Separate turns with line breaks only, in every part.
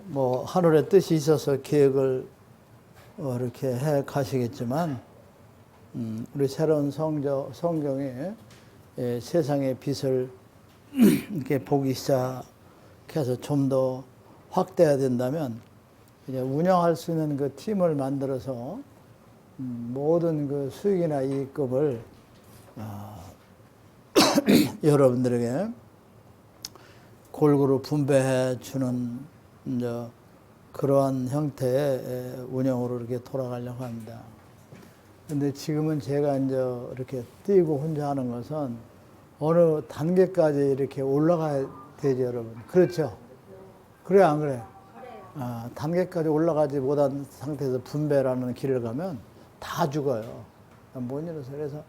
뭐 하늘의 뜻이 있어서 계획을 이렇게 해 가시겠지만 우리 새로운 성경에 세상의 빛을 이렇게 보기 시작해서 좀 더 확대해야 된다면 이제 운영할 수 있는 그 팀을 만들어서 모든 그 수익이나 이익금을 여러분들에게 골고루 분배해 주는 이제 그러한 형태의 운영으로 이렇게 돌아가려고 합니다. 근데 지금은 제가 이제 이렇게 뛰고 혼자 하는 것은 어느 단계까지 이렇게 올라가야 되죠, 여러분. 그렇죠? 그래, 안 그래? 단계까지 올라가지 못한 상태에서 분배라는 길을 가면 다 죽어요. 뭔 일이서. 그래서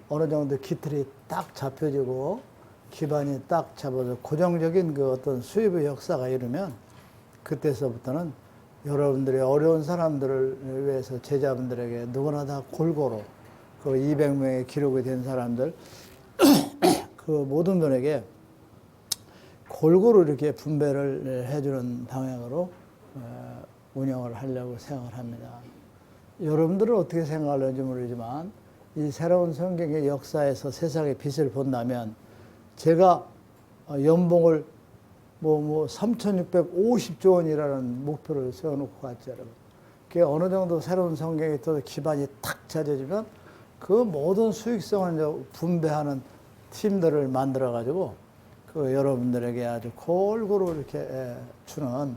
어느 정도 기틀이 딱 잡혀지고 기반이 딱 잡아서 고정적인 그 어떤 수입의 역사가 이르면 그때서부터는 여러분들의 어려운 사람들을 위해서 제자분들에게 누구나 다 골고루 그 200명의 기록이 된 사람들 그 모든 분에게 골고루 이렇게 분배를 해주는 방향으로 운영을 하려고 생각을 합니다. 여러분들은 어떻게 생각하는지 모르지만 이 새로운 성경의 역사에서 세상의 빛을 본다면 제가 연봉을 3,650조 원이라는 목표를 세워놓고 갔죠, 여러분. 그게 어느 정도 새로운 성경에 또 기반이 탁 찾아지면 그 모든 수익성을 이제 분배하는 팀들을 만들어가지고 그 여러분들에게 아주 골고루 이렇게 주는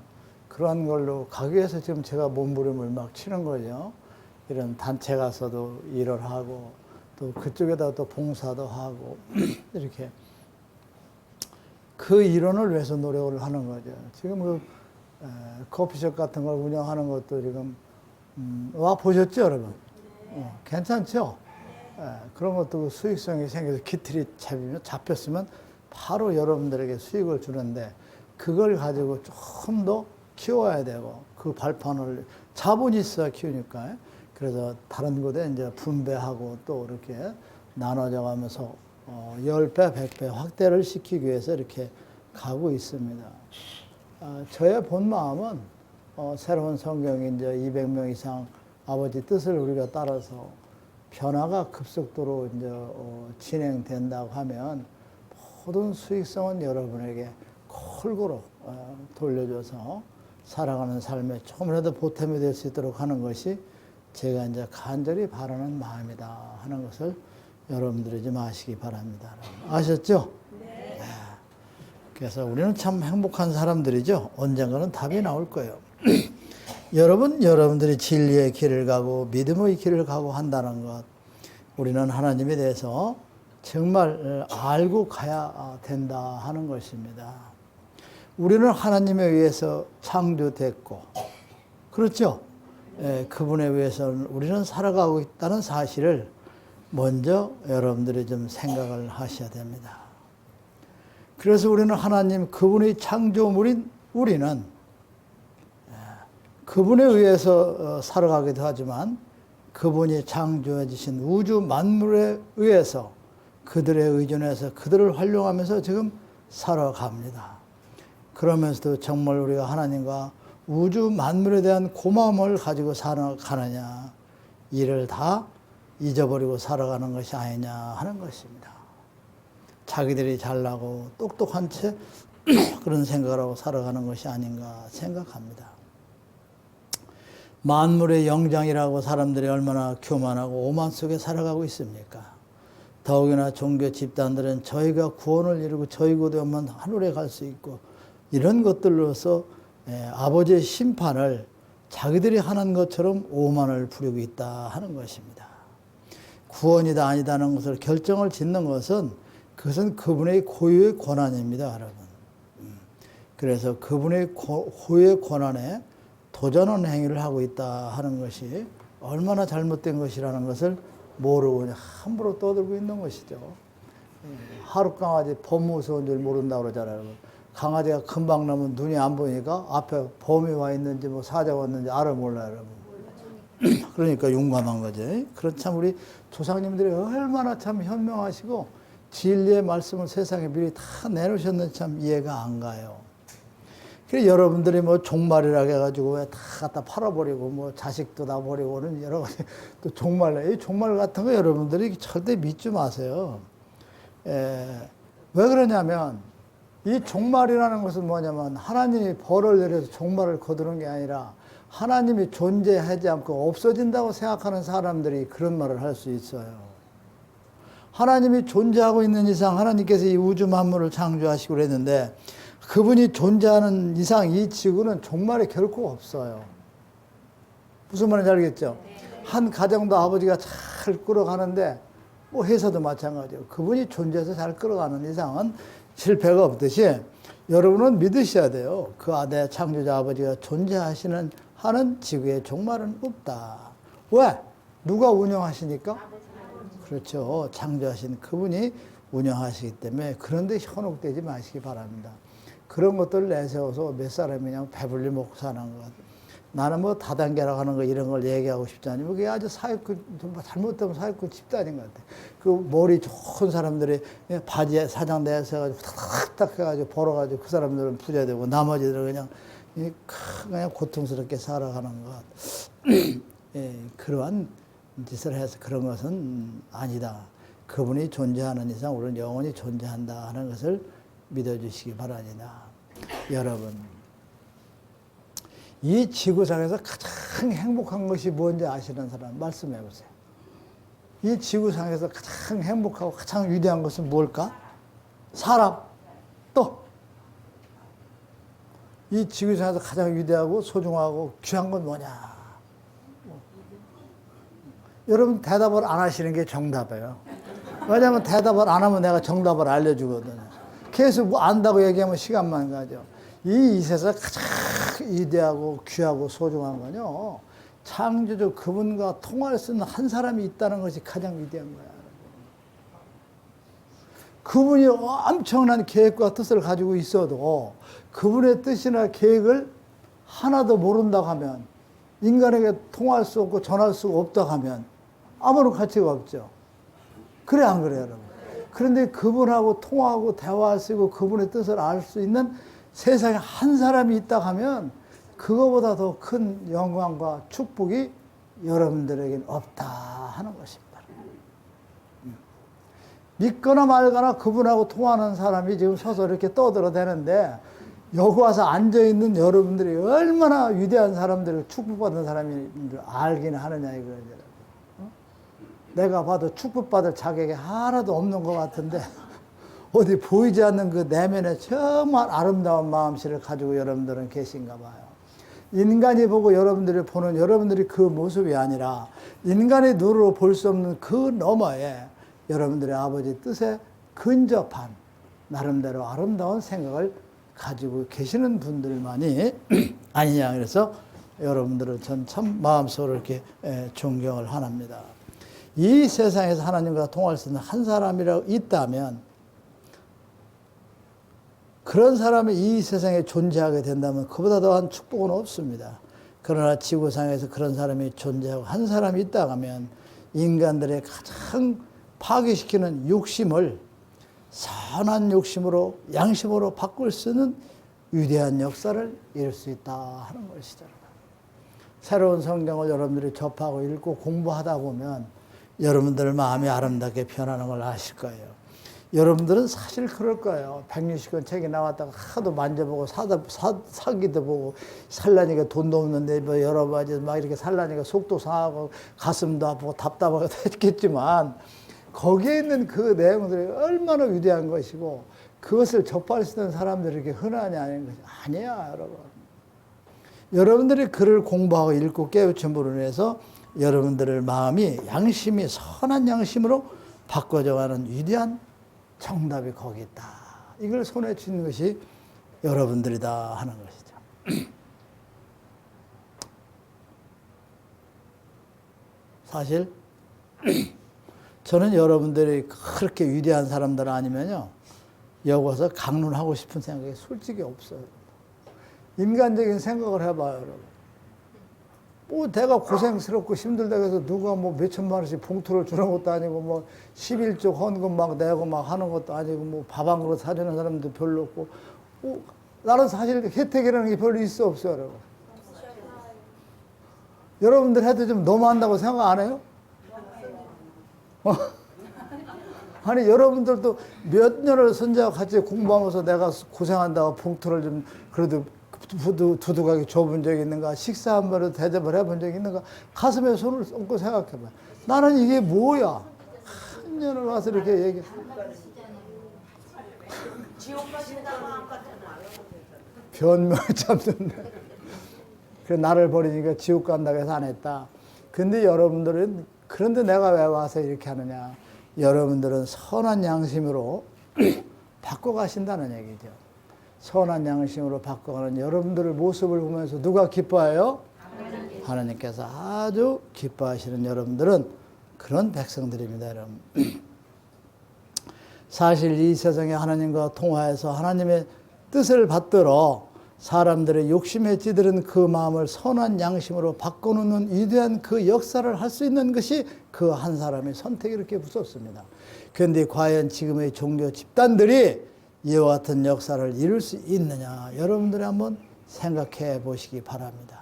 그런 걸로 가기 위해서 지금 제가 몸부림을 막 치는 거죠. 이런 단체 가서도 일을 하고 또 그쪽에다 또 봉사도 하고 이렇게 그 일원을 위해서 노력을 하는 거죠. 지금 그 커피숍 같은 걸 운영하는 것도 지금 와 보셨죠, 여러분? 괜찮죠? 그런 것도 수익성이 생겨서 기틀이 잡혔으면 바로 여러분들에게 수익을 주는데 그걸 가지고 조금 더 키워야 되고 그 발판을 자본이 있어야 키우니까 그래서 다른 곳에 이제 분배하고 또 이렇게 나눠져 가면서 10배, 100배 확대를 시키기 위해서 이렇게 가고 있습니다. 저의 본 마음은 새로운 성경이 이제 200명 이상 아버지 뜻을 우리가 따라서 변화가 급속도로 이제 진행된다고 하면 모든 수익성은 여러분에게 골고루 돌려줘서 살아가는 삶에 조금이라도 보탬이 될 수 있도록 하는 것이 제가 이제 간절히 바라는 마음이다 하는 것을 여러분들이 좀 아시기 바랍니다. 아셨죠? 네. 그래서 우리는 참 행복한 사람들이죠. 언젠가는 답이 나올 거예요. 여러분들이 진리의 길을 가고 믿음의 길을 가고 한다는 것, 우리는 하나님에 대해서 정말 알고 가야 된다 하는 것입니다. 우리는 하나님에 의해서 창조됐고, 그렇죠? 그분에 의해서 우리는 살아가고 있다는 사실을 먼저 여러분들이 좀 생각을 하셔야 됩니다. 그래서 우리는 하나님 그분의 창조물인 우리는 그분에 의해서 살아가기도 하지만 그분이 창조해 주신 우주 만물에 의해서 그들에 의존해서 그들을 활용하면서 지금 살아갑니다. 그러면서도 정말 우리가 하나님과 우주 만물에 대한 고마움을 가지고 살아가느냐, 이를 다 잊어버리고 살아가는 것이 아니냐 하는 것입니다. 자기들이 잘나고 똑똑한 채 그런 생각을 하고 살아가는 것이 아닌가 생각합니다. 만물의 영장이라고 사람들이 얼마나 교만하고 오만 속에 살아가고 있습니까? 더욱이나 종교 집단들은 저희가 구원을 이루고 저희 고대만 하늘에 갈 수 있고 이런 것들로서 아버지의 심판을 자기들이 하는 것처럼 오만을 부리고 있다 하는 것입니다. 구원이다 아니다는 것을 결정을 짓는 것은 그것은 그분의 고유의 권한입니다, 여러분. 그래서 그분의 고유의 권한에 도전하는 행위를 하고 있다 하는 것이 얼마나 잘못된 것이라는 것을 모르고 그냥 함부로 떠들고 있는 것이죠. 하루 강아지 범 무서운 줄 모른다고 그러잖아요. 강아지가 금방 나면 눈이 안 보이니까 앞에 범이 와 있는지 뭐 사자가 왔는지 알아 몰라요, 여러분. 그러니까 용감한 거지. 그런 참 우리 조상님들이 얼마나 참 현명하시고 진리의 말씀을 세상에 미리 다 내놓으셨는지 참 이해가 안 가요. 그래 여러분들이 뭐 종말이라 해가지고 왜 다 갖다 팔아버리고 뭐 자식도 다 버리고는 여러 가지 또 종말, 이 종말 같은 거 여러분들이 절대 믿지 마세요. 왜 그러냐면 이 종말이라는 것은 뭐냐면 하나님이 벌을 내려서 종말을 거두는 게 아니라 하나님이 존재하지 않고 없어진다고 생각하는 사람들이 그런 말을 할 수 있어요. 하나님이 존재하고 있는 이상 하나님께서 이 우주 만물을 창조하시고 그랬는데 그분이 존재하는 이상 이 지구는 종말이 결코 없어요. 무슨 말인지 알겠죠? 한 가정도 아버지가 잘 끌어가는데 뭐 회사도 마찬가지예요. 그분이 존재해서 잘 끌어가는 이상은 실패가 없듯이 여러분은 믿으셔야 돼요. 그 아내 창조자 아버지가 존재하시는 하는 지구에 종말은 없다. 왜? 누가 운영하시니까? 그렇죠. 창조하신 그분이 운영하시기 때문에 그런데 현혹되지 마시기 바랍니다. 그런 것들을 내세워서 몇 사람이 그냥 배불리 먹고 사는 것. 나는 뭐 다단계라고 하는 거 이런 걸 얘기하고 싶지 않으면 그게 아주 사회권, 잘못되면 사회권 집단인 것 같아. 그 머리 좋은 사람들이 바지에 사장 내서 해가지고 탁탁 해가지고 벌어가지고 그 사람들은 부자 되고 나머지들은 그냥 고통스럽게 살아가는 것. 예, 그러한 짓을 해서 그런 것은 아니다. 그분이 존재하는 이상 우리는 영원히 존재한다 하는 것을 믿어주시기 바랍니다. 여러분, 이 지구상에서 가장 행복한 것이 뭔지 아시는 사람 말씀해 보세요. 이 지구상에서 가장 행복하고 가장 위대한 것은 뭘까? 사람. 또 이 지구상에서 가장 위대하고 소중하고 귀한 건 뭐냐? 여러분 대답을 안 하시는 게 정답이에요. 왜냐하면 대답을 안 하면 내가 정답을 알려주거든요. 계속 뭐 안다고 얘기하면 시간만 가죠. 이 세상에서 가장 위대하고 귀하고 소중한 건요, 창조주 그분과 통할 수 있는 한 사람이 있다는 것이 가장 위대한 거야. 그분이 엄청난 계획과 뜻을 가지고 있어도 그분의 뜻이나 계획을 하나도 모른다고 하면, 인간에게 통할 수 없고 전할 수가 없다고 하면 아무런 가치가 없죠. 그래 안 그래요, 여러분? 그런데 그분하고 통하고 대화할 수 있고 그분의 뜻을 알 수 있는 세상에 한 사람이 있다고 하면 그거보다 더 큰 영광과 축복이 여러분들에게는 없다 하는 것입니다. 믿거나 말거나 그분하고 통하는 사람이 지금 서서 이렇게 떠들어대는데 여기 와서 앉아있는 여러분들이 얼마나 위대한 사람들을 축복받은 사람인 줄 알기는 하느냐 이거죠. 내가 봐도 축복받을 자격이 하나도 없는 것 같은데 어디 보이지 않는 그 내면에 정말 아름다운 마음씨를 가지고 여러분들은 계신가 봐요. 인간이 보고 여러분들이 보는 여러분들이 그 모습이 아니라 인간의 눈으로 볼 수 없는 그 너머에 여러분들의 아버지 뜻에 근접한 나름대로 아름다운 생각을 가지고 계시는 분들만이 아니냐. 그래서 여러분들을 전 참 마음속으로 이렇게 존경을 합니다. 이 세상에서 하나님과 통할 수 있는 한 사람이라고 있다면, 그런 사람이 이 세상에 존재하게 된다면 그보다 더한 축복은 없습니다. 그러나 지구상에서 그런 사람이 존재하고 한 사람이 있다고 하면 인간들의 가장 파괴시키는 욕심을 선한 욕심으로, 양심으로 바꿀 수 있는 위대한 역사를 이룰 수 있다 하는 것이죠. 새로운 성경을 여러분들이 접하고 읽고 공부하다 보면 여러분들 마음이 아름답게 변하는 걸 아실 거예요. 여러분들은 사실 그럴 거예요. 160권 책이 나왔다가 하도 만져보고 사기도 보고 살라니까 돈도 없는데 뭐 여러 가지 막 이렇게 살라니까 속도 상하고 가슴도 아프고 답답하고 했겠지만 거기에 있는 그 내용들이 얼마나 위대한 것이고 그것을 접할 수 있는 사람들이 이렇게 흔하냐 아닌 것이 아니야, 여러분. 여러분들이 글을 공부하고 읽고 깨우침으로 인해서 여러분들의 마음이 양심이 선한 양심으로 바꿔져가는 위대한 정답이 거기 있다. 이걸 손에 쥐는 것이 여러분들이다 하는 것이죠. 사실 저는 여러분들이 그렇게 위대한 사람들 아니면요, 여기 와서 강론하고 싶은 생각이 솔직히 없어요. 인간적인 생각을 해봐요, 여러분. 뭐 내가 고생스럽고 힘들다고 해서 누가 뭐 몇천만 원씩 봉투를 주는 것도 아니고 뭐 11조 헌금 막 내고 막 하는 것도 아니고 뭐 밥 한 그릇 사주는 사람도 별로 없고 뭐 나는 사실 혜택이라는 게 별로 있어 없어요, 여러분. 여러분들 해도 좀 너무한다고 생각 안 해요? 아니, 여러분들도 몇 년을 선자와 같이 공부하면서 내가 고생한다고 봉투를 좀 그래도 두둑하게 줘본 적이 있는가? 식사 한 번을 대접을 해본 적이 있는가? 가슴에 손을 얹고 생각해봐. 나는 이게 뭐야? 한 년을 와서 이렇게 얘기해.
지옥 가신다고 안 갔잖아.
변명을 참는데. 그 나를 버리니까 지옥 간다고 해서 안 했다. 근데 여러분들은, 그런데 내가 왜 와서 이렇게 하느냐. 여러분들은 선한 양심으로 바꿔가신다는 얘기죠. 선한 양심으로 바꿔가는 여러분들의 모습을 보면서 누가 기뻐해요? 하나님께서 아주 기뻐하시는 여러분들은 그런 백성들입니다, 여러분. 사실 이 세상에 하나님과 통화해서 하나님의 뜻을 받들어 사람들의 욕심에 찌들은 그 마음을 선한 양심으로 바꿔놓는 위대한 그 역사를 할 수 있는 것이 그 한 사람의 선택이 이렇게 무섭습니다. 그런데 과연 지금의 종교 집단들이 이와 같은 역사를 이룰 수 있느냐, 여러분들이 한번 생각해 보시기 바랍니다.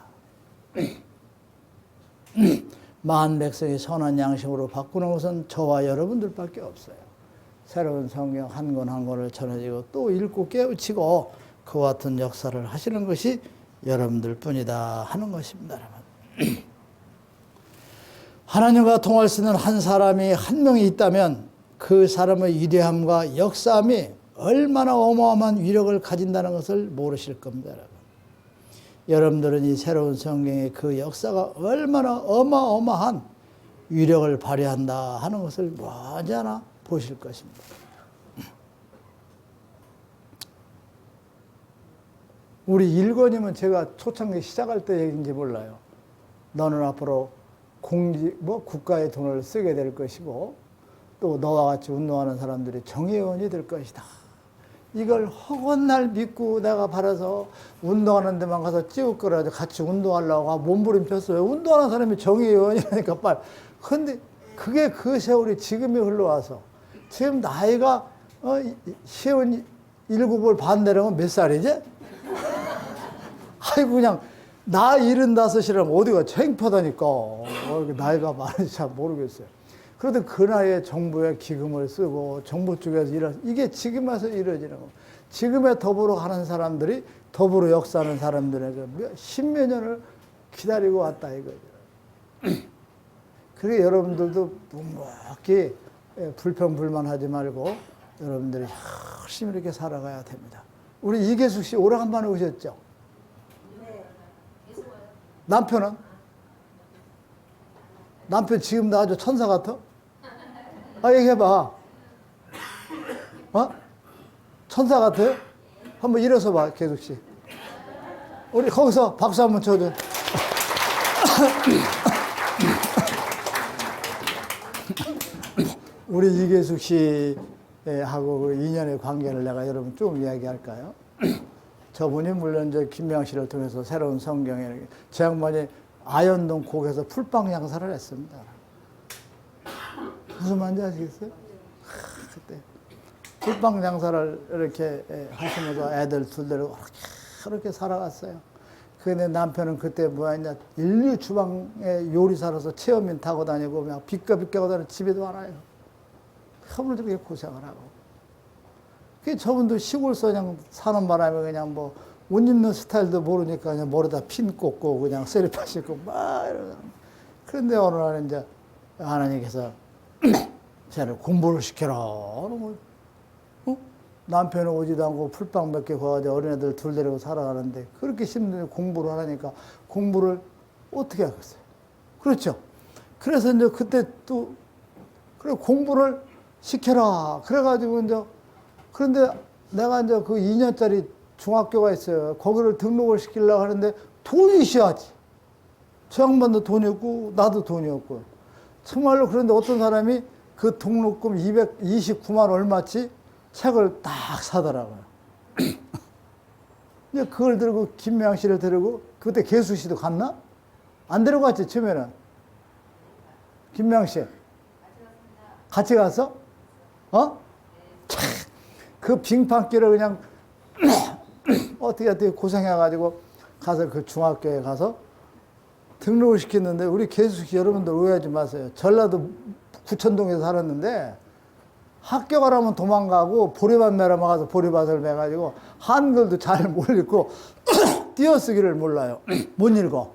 만 백성이 선한 양심으로 바꾸는 것은 저와 여러분들밖에 없어요. 새로운 성경 한 권 한 권을 전해지고 또 읽고 깨우치고 그와 같은 역사를 하시는 것이 여러분들 뿐이다 하는 것입니다, 여러분. 하나님과 통할 수 있는 한 사람이 한 명이 있다면 그 사람의 위대함과 역사함이 얼마나 어마어마한 위력을 가진다는 것을 모르실 겁니다, 여러분. 여러분들은 이 새로운 성경의 그 역사가 얼마나 어마어마한 위력을 발휘한다 하는 것을 머지않아 보실 것입니다. 우리 일권이면 제가 초창기 시작할 때 얘기인지 몰라요. 너는 앞으로 국가의 돈을 쓰게 될 것이고 또 너와 같이 운동하는 사람들이 정의원이 될 것이다. 이걸 허건날 믿고 내가 바라서 운동하는 데만 가서 찌우거려가지고 같이 운동하려고 몸부림쳤어요. 운동하는 사람이 정의원이라니까 빨리. 그런데 그게 그 세월이 지금이 흘러와서 지금 나이가 57을 반대라면 몇 살이지? 아이고 그냥 나 75이라면 어디가 창피하다니까. 나이가 많은지 잘 모르겠어요. 그런데 그 나이에 정부에 기금을 쓰고 정부 쪽에서 이게 지금 와서 이루어지는 거. 지금에 더불어 하는 사람들이 더불어 역사하는 사람들에게 십몇 년을 기다리고 왔다 이거죠. 그게 여러분들도 묵묵히 불평불만하지 말고 여러분들이 열심히 이렇게 살아가야 됩니다. 우리 이계숙 씨 오래간만에 오셨죠? 남편은? 남편 지금도 아주 천사 같아? 아, 얘기해봐. 어? 천사 같아요? 한번 일어서 봐, 계숙 씨. 우리 거기서 박수 한번 쳐줘. 우리 이계숙 씨하고 그 인연의 관계를 내가 여러분 좀 이야기할까요? 저분이 물론 저 김명 씨를 통해서 새로운 성경에 제 양반이 아현동 곡에서 풀빵 장사를 했습니다. 무슨 말인지 아시겠어요? 그때 풀빵 장사를 이렇게 하시면서 애들 둘 데리고 그렇게 살아갔어요. 근데 남편은 그때 뭐였냐, 인류 주방에 요리사로서 체험인 타고 다니고 그냥 비껴비껴 다니고 집에도 안 와요. 허물 저렇게 고생을 하고. 그 저분도 시골서 그냥 사는 바람에 그냥 뭐 옷 입는 스타일도 모르니까 그냥 머리다 핀 꽂고 그냥 세리파 신고 막 이러고. 그런데 어느 날 이제 하나님께서 쟤를 공부를 시켜라. 남편은 오지도 않고 풀빵 몇 개 구워가지고 어린애들 둘 데리고 살아가는데 그렇게 힘든데 공부를 하라니까 공부를 어떻게 하겠어요? 그렇죠? 그래서 이제 그때 또 그래 공부를 시켜라. 그래가지고 이제 그런데 내가 이제 그 2년짜리 중학교가 있어요. 거기를 등록을 시키려고 하는데 돈이 있어야지. 저 양반도 돈이 없고 나도 돈이 없고. 정말로 그런데 어떤 사람이 그 등록금 229만 얼마치 책을 딱 사더라고요. 이제 그걸 들고 김명 씨를 데리고 그때 계수 씨도 갔나? 안 데려갔지 처음에는. 김명 씨. 같이 갔어? 어? 그 빙판길을 그냥 어떻게 고생해가지고 가서 그 중학교에 가서 등록을 시켰는데 우리 개숙이 여러분들 오해하지 마세요. 전라도 구천동에서 살았는데 학교 가라면 도망가고 보리밭 매러 가서 보리밭을 매가지고 한글도 잘 못 읽고 띄어쓰기를 몰라요. 못 읽어.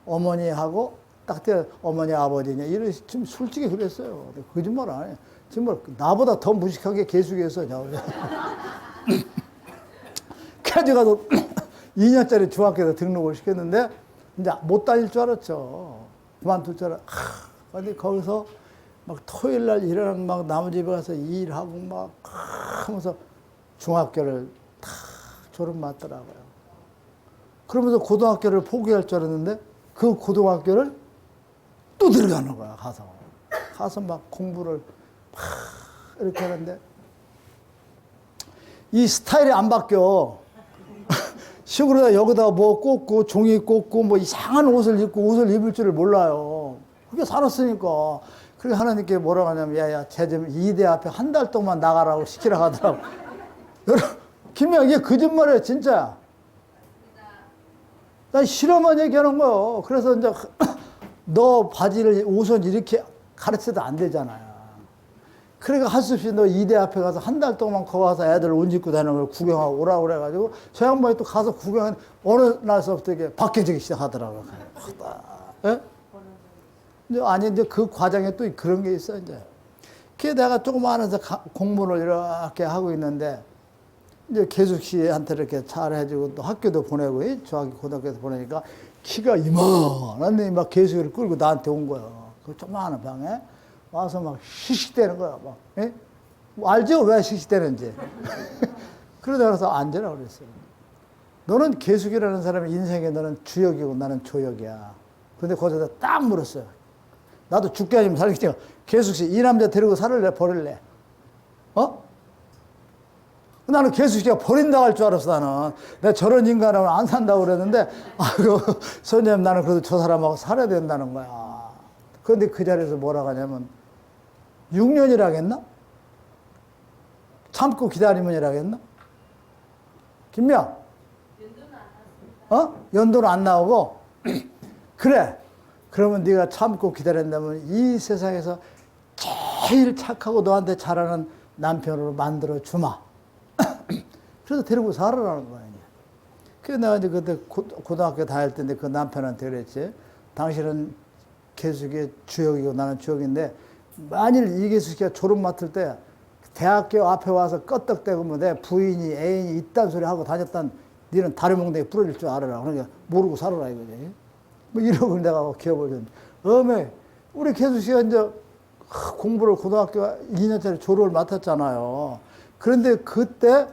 어머니하고 딱 어머니 아버지냐 이런 좀 솔직히 그랬어요. 거짓말 안 해. 정말 나보다 더 무식하게 개숙해서 가져가서 2년짜리 중학교에서 등록을 시켰는데 이제 못 다닐 줄 알았죠. 그만둘 줄 알았. 근데 거기서 막 토요일 날 일어나면 막 남의 집에 가서 일하고 막 하면서 중학교를 다 졸업 맞더라고요. 그러면서 고등학교를 포기할 줄 알았는데 그 고등학교를 또 들어가는 거야, 가서 막 공부를 막 이렇게 하는데 이 스타일이 안 바뀌어. 시골에다 여기다 뭐 꽂고 종이 꽂고 뭐 이상한 옷을 입고 옷을 입을 줄을 몰라요. 그게 살았으니까. 그래서 하나님께 뭐라고 하냐면 야야 쟤 좀 이대 앞에 한 달 동안 나가라고 시키라고 하더라고. 여러분 김영 이게 거짓말이에요 진짜. 난 싫어만 얘기하는 거예요. 그래서 이제 너 바지를 옷을 이렇게 가르쳐도 안 되잖아요. 그러니까 할 수 없이 너 이대 앞에 가서 한 달 동안 거기 가서 애들 옷 입고 다니는 걸 구경하고 오라고 그래가지고 저 양반이 또 가서 구경한 어느 날서부터 이게 바뀌어지기 시작하더라고요. 예? 아니 이제 그 과정에 또 그런 게 있어 이제. 그게 내가 조그마한에서 공부를 이렇게 하고 있는데 이제 개숙 씨한테 이렇게 잘 해주고 또 학교도 보내고 중학교 고등학교에서 보내니까 키가 이만한 놈이 막 개숙이를 끌고 나한테 온 거야. 그 조그마한 방에 와서 막 씩씩대는 거야. 막. 예? 뭐 알죠? 왜 씩씩대는지. 그러다 그래서 앉으라 그랬어요. 너는 개숙이라는 사람의 인생에 너는 주역이고 나는 조역이야. 근데 거기서 딱 물었어요. 나도 죽게 아니면 살겠지. 개숙 씨, 이 남자 데리고 살을래? 버릴래? 어? 나는 개숙 씨가 버린다고 할 줄 알았어, 나는. 내가 저런 인간하고는 안 산다고 그랬는데, 아이고, 선생님, 나는 그래도 저 사람하고 살아야 된다는 거야. 그런데 그 자리에서 뭐라고 하냐면, 6년이라겠나? 참고 기다리면이라겠나? 김명? 연도는 안 나오고? 그래. 그러면 네가 참고 기다린다면 이 세상에서 제일 착하고 너한테 잘하는 남편으로 만들어 주마. 그래서 데리고 살아라는 거야. 그래서 내가 이제 그때 고등학교 다닐 때인데 그 남편한테 그랬지. 당신은 개숙의 주역이고 나는 주역인데 만일 이개숙이가 졸업 맡을 때 대학교 앞에 와서 껐떡대고 뭐 내 부인이 애인이 있단 소리 하고 다녔단 니는 다리 몽둥이 부러질 줄 알아라. 그러니까 모르고 살아라 이거지. 뭐 이러고 내가 기업을 줬는데 어메 우리 개숙이가 이제 공부를 고등학교 2년짜리 졸업을 맡았잖아요. 그런데 그때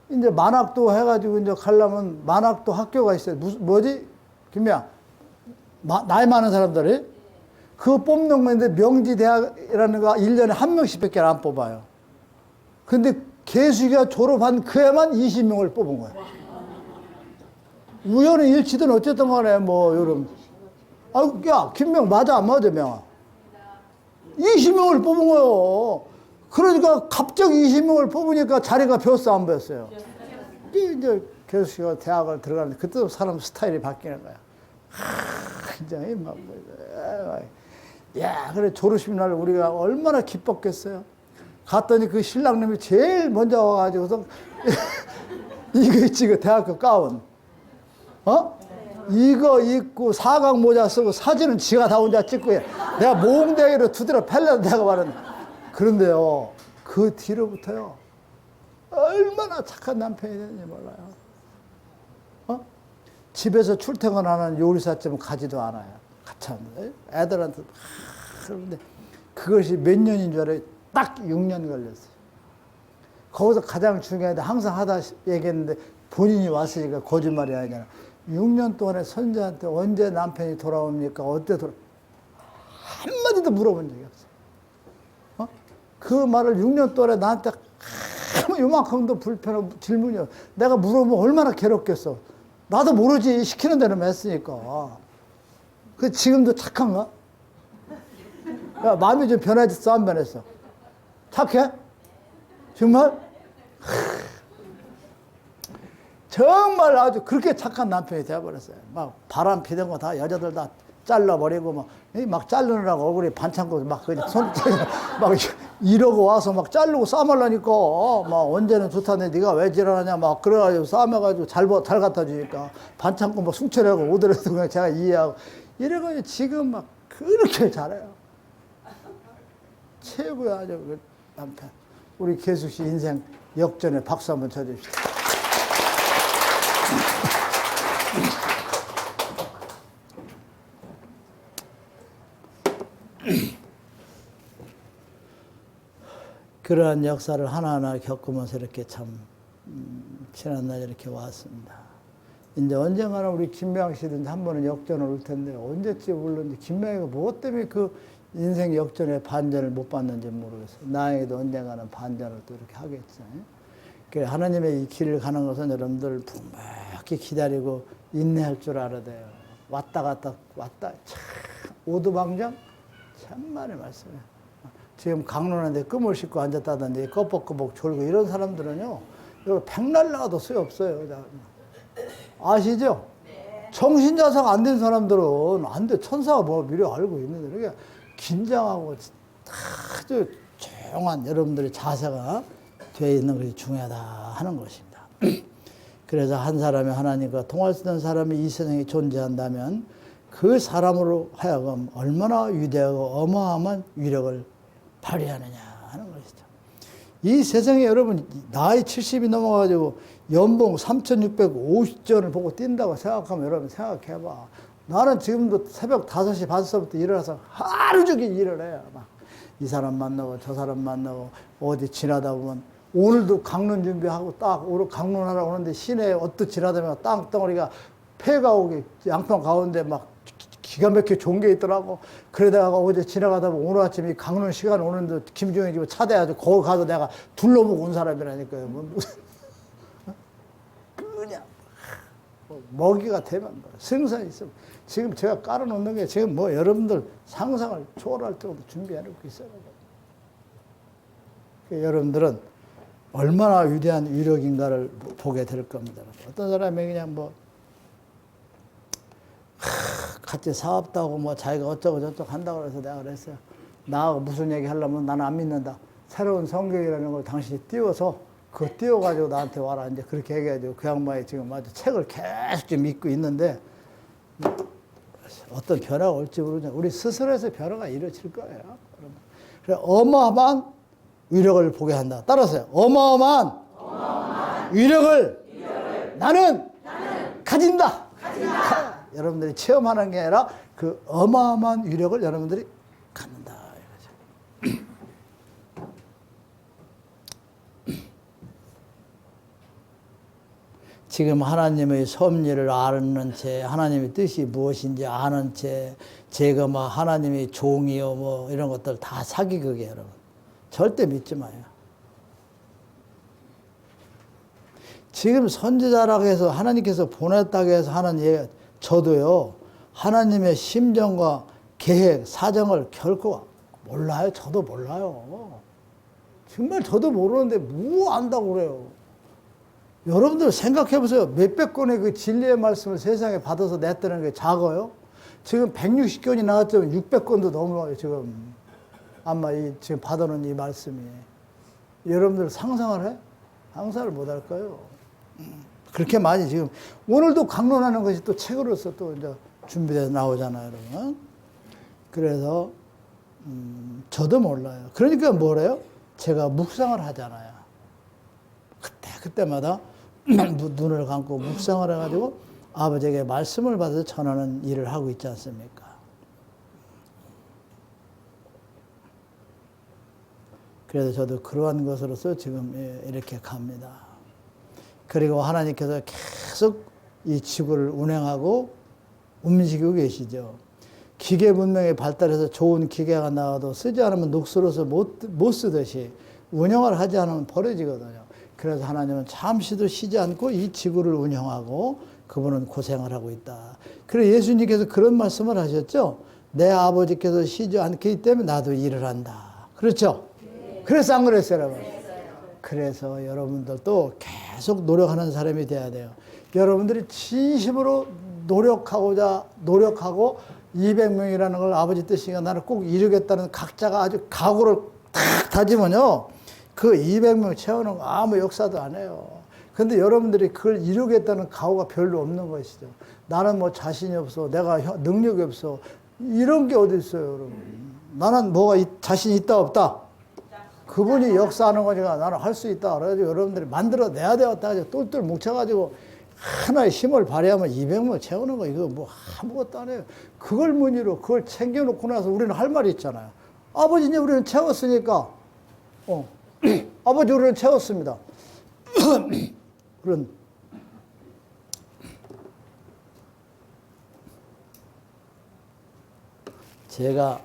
이제 만학도 해가지고 이제 가려면 만학도 학교가 있어요. 뭐지? 김미야. 나이 많은 사람들이 그거 뽑는 건데 명지대학이라는 거 1년에 한 명씩 밖에 안 뽑아요. 근데 개숙이가 졸업한 그 해만 20명을 뽑은 거예요. 우연히 일치든 어쨌든 간에 뭐 여름. 아, 야, 김명 맞아 안 맞아 명아? 20명을 뽑은 거예요. 그러니까 갑자기 20명을 뽑으니까 자리가 비었어 안 비었어요? 이제 개숙이가 대학을 들어가는데 그때도 사람 스타일이 바뀌는 거야. 굉장히 막 야, 그래 졸업식 날 우리가 얼마나 기뻤겠어요. 갔더니 그 신랑님이 제일 먼저 와가지고서 이거 있지 그 대학교 가운. 이거 입고 사각 모자 쓰고 사진은 지가 다 혼자 찍고 해. 내가 몽댕이로 두드려 팰래도 내가 말은. 그런데요, 그 뒤로부터요, 얼마나 착한 남편이 되는지 몰라요. 집에서 출퇴근하는 요리사쯤 가지도 않아요. 참, 애들한테. 그런데 그것이 몇 년인 줄 알아요? 딱 6년 걸렸어요. 거기서 가장 중요한데 항상 하다 얘기했는데 본인이 왔으니까 거짓말이 아니잖아. 6년 동안에 선자한테 언제 남편이 돌아옵니까? 어때 한마디도 물어본 적이 없어요. 그 말을 6년 동안에 나한테 요만큼도 불편한 질문이요. 내가 물어보면 얼마나 괴롭겠어. 나도 모르지. 시키는 대로만 했으니까. 그 지금도 착한가? 야, 마음이 좀 변했어? 안 변했어? 착해? 정말? 정말 아주 그렇게 착한 남편이 되어버렸어요. 막 바람 피던 거 다 여자들 다 잘라버리고 막 자르느라고 얼굴에 반창고 막 그냥 막 이러고 와서 막 자르고 싸말라니까 막 언제는 좋다는데 네가 왜 지랄하냐 막 그래가지고 싸매가지고 잘 갖다 주니까 반창고 막 숭철하고 오더라도 그냥 제가 이해하고 이래가지고 지금 막 그렇게 잘해요. 최고야 아주 그 남편. 우리 계숙 씨 인생 역전에 박수 한번 쳐줍시다. 그러한 역사를 하나하나 겪으면서 이렇게 참 지난날 이렇게 왔습니다. 이제 언젠가는 우리 김명희 씨도 한 번은 역전을 올 텐데 언제쯤 올는지 김명희가 무엇 때문에 그 인생 역전에 반전을 못 받는지 모르겠어요. 나에게도 언젠가는 반전을 또 이렇게 하겠죠. 그래 하나님의 이 길을 가는 것은 여러분들 묵묵히 기다리고 인내할 줄 알아야 돼요. 왔다 갔다 왔다 참 오두방정 참만의 말씀이에요. 지금 강론한데 끔을 싣고 앉았다든지 꺼벅꺼벅 졸고 이런 사람들은요 이거 백날 나와도 소용없어요. 아시죠? 네. 정신자세가 안 된 사람들은 안 돼. 천사가 뭐 미리 알고 있는데 이렇게 긴장하고 아주 조용한 여러분들의 자세가 되어 있는 것이 중요하다 하는 것입니다. 그래서 한 사람이 하나님과 통할 수 있는 사람이 이 세상에 존재한다면 그 사람으로 하여금 얼마나 위대하고 어마어마한 위력을 발휘하느냐 하는 것이죠. 이 세상에 여러분 나이 70이 넘어가지고 연봉 3,650전을 보고 뛴다고 생각하면 여러분 생각해봐. 나는 지금도 새벽 5시 반서부터 일어나서 하루 종일 일을 해요. 막 이 사람 만나고 저 사람 만나고 어디 지나다 보면 오늘도 강론 준비하고 딱 오늘 강론하러 오는데 시내에 어떻게 지나다면 땅덩어리가 폐가 오게 양평 가운데 막 기가 막히게 좋은 게 있더라고. 그러다가 어제 지나가다 보면 오늘 아침에 강론 시간 오는데 김종인 집에 차대가지고 거기 가서 내가 둘러보고 온 사람이라니까요. 뭐 무슨 그냥 먹이가 되면 뭐 생산이 있으면 지금 제가 깔아놓는 게 지금 뭐 여러분들 상상을 초월할 정도 준비해놓고 있어요. 여러분들은 얼마나 위대한 위력인가를 보게 될 겁니다. 어떤 사람이 그냥 뭐 같이 사업도 하고 뭐 자기가 어쩌고 저쩌고 한다고 그래서 내가 그랬어요. 나하고 무슨 얘기 하려면 나는 안 믿는다. 새로운 성경이라는 걸 당신이 띄워서 그거 띄워가지고 나한테 와라. 이제 그렇게 얘기해가지고 그 양반이 지금 아주 책을 계속 좀 읽고 있는데 어떤 변화가 올지 모르죠. 우리 스스로에서 변화가 이루어질 거예요. 그래 어마어마한 위력을 보게 한다. 따라서요. 어마어마한 위력을 나는 가진다. 여러분들이 체험하는 게 아니라 그 어마어마한 위력을 여러분들이 갖는다. 이거죠. 지금 하나님의 섭리를 아는 채, 하나님의 뜻이 무엇인지 아는 채, 제가 막 하나님의 종이요, 뭐 이런 것들 다 사기극이에요, 여러분. 절대 믿지 마요. 지금 선지자라고 해서 하나님께서 보냈다고 해서 하는 예, 저도요, 하나님의 심정과 계획, 사정을 결코 몰라요. 저도 몰라요. 정말 저도 모르는데 뭐 안다고 그래요. 여러분들 생각해 보세요. 몇백 권의 그 진리의 말씀을 세상에 받아서 냈다는 게 작아요? 지금 160권이 나왔지만 600권도 넘어요, 지금. 아마 지금 받아놓은 이 말씀이. 여러분들 상상을 해? 상상을 못 할까요? 그렇게 많이 지금. 오늘도 강론하는 것이 또 책으로서 또 이제 준비돼서 나오잖아요, 여러분. 그래서, 저도 몰라요. 그러니까 뭐래요? 제가 묵상을 하잖아요. 그때마다 눈을 감고 묵상을 해가지고 아버지에게 말씀을 받아서 전하는 일을 하고 있지 않습니까? 그래서 저도 그러한 것으로서 지금 이렇게 갑니다. 그리고 하나님께서 계속 이 지구를 운행하고 움직이고 계시죠. 기계 문명이 발달해서 좋은 기계가 나와도 쓰지 않으면 녹슬어서 못 쓰듯이 운영을 하지 않으면 버려지거든요. 그래서 하나님은 잠시도 쉬지 않고 이 지구를 운영하고 그분은 고생을 하고 있다. 그래서 예수님께서 그런 말씀을 하셨죠. 내 아버지께서 쉬지 않기 때문에 나도 일을 한다. 그렇죠? 네. 그래서 안 그랬어요, 여러분? 그래서 여러분들도 계속 노력하는 사람이 돼야 돼요. 여러분들이 진심으로 노력하고 200명이라는 걸 아버지 뜻이니까 나는 꼭 이루겠다는 각자가 아주 각오를 탁 다지면요. 그 200명 채우는 거 아무 역사도 안 해요. 근데 여러분들이 그걸 이루겠다는 각오가 별로 없는 것이죠. 나는 뭐 자신이 없어. 내가 능력이 없어. 이런 게 어디 있어요, 여러분. 나는 뭐가 자신이 있다 없다. 그분이 역사하는 거니까 나는 할 수 있다. 그래가지고 여러분들이 만들어내야 되었다. 가지고 똘똘 뭉쳐가지고 하나의 힘을 발휘하면 200명 채우는 거 이거 뭐 아무것도 안 해요. 그걸 문의로 그걸 챙겨놓고 나서 우리는 할 말이 있잖아요. 아버지 이제 우리는 채웠으니까 아버지 우리는 채웠습니다. 그런 제가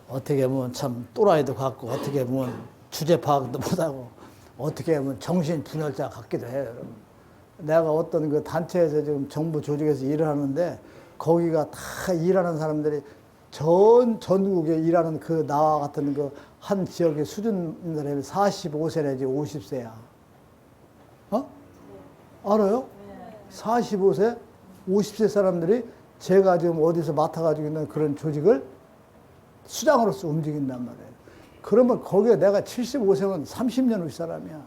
어떻게 보면 참 또라이도 같고 어떻게 보면 주제 파악도 못하고 어떻게 보면 정신분열자 같기도 해요, 여러분. 내가 어떤 그 단체에서 지금 정부 조직에서 일을 하는데 거기가 다 일하는 사람들이 전국에 일하는 그 나와 같은 그 한 지역의 수준들이 45세 내지 50세야. 알아요? 45세, 50세 사람들이 제가 지금 어디서 맡아가지고 있는 그런 조직을 수장으로서 움직인단 말이에요. 그러면 거기에 내가 75세면 30년 후 사람이야.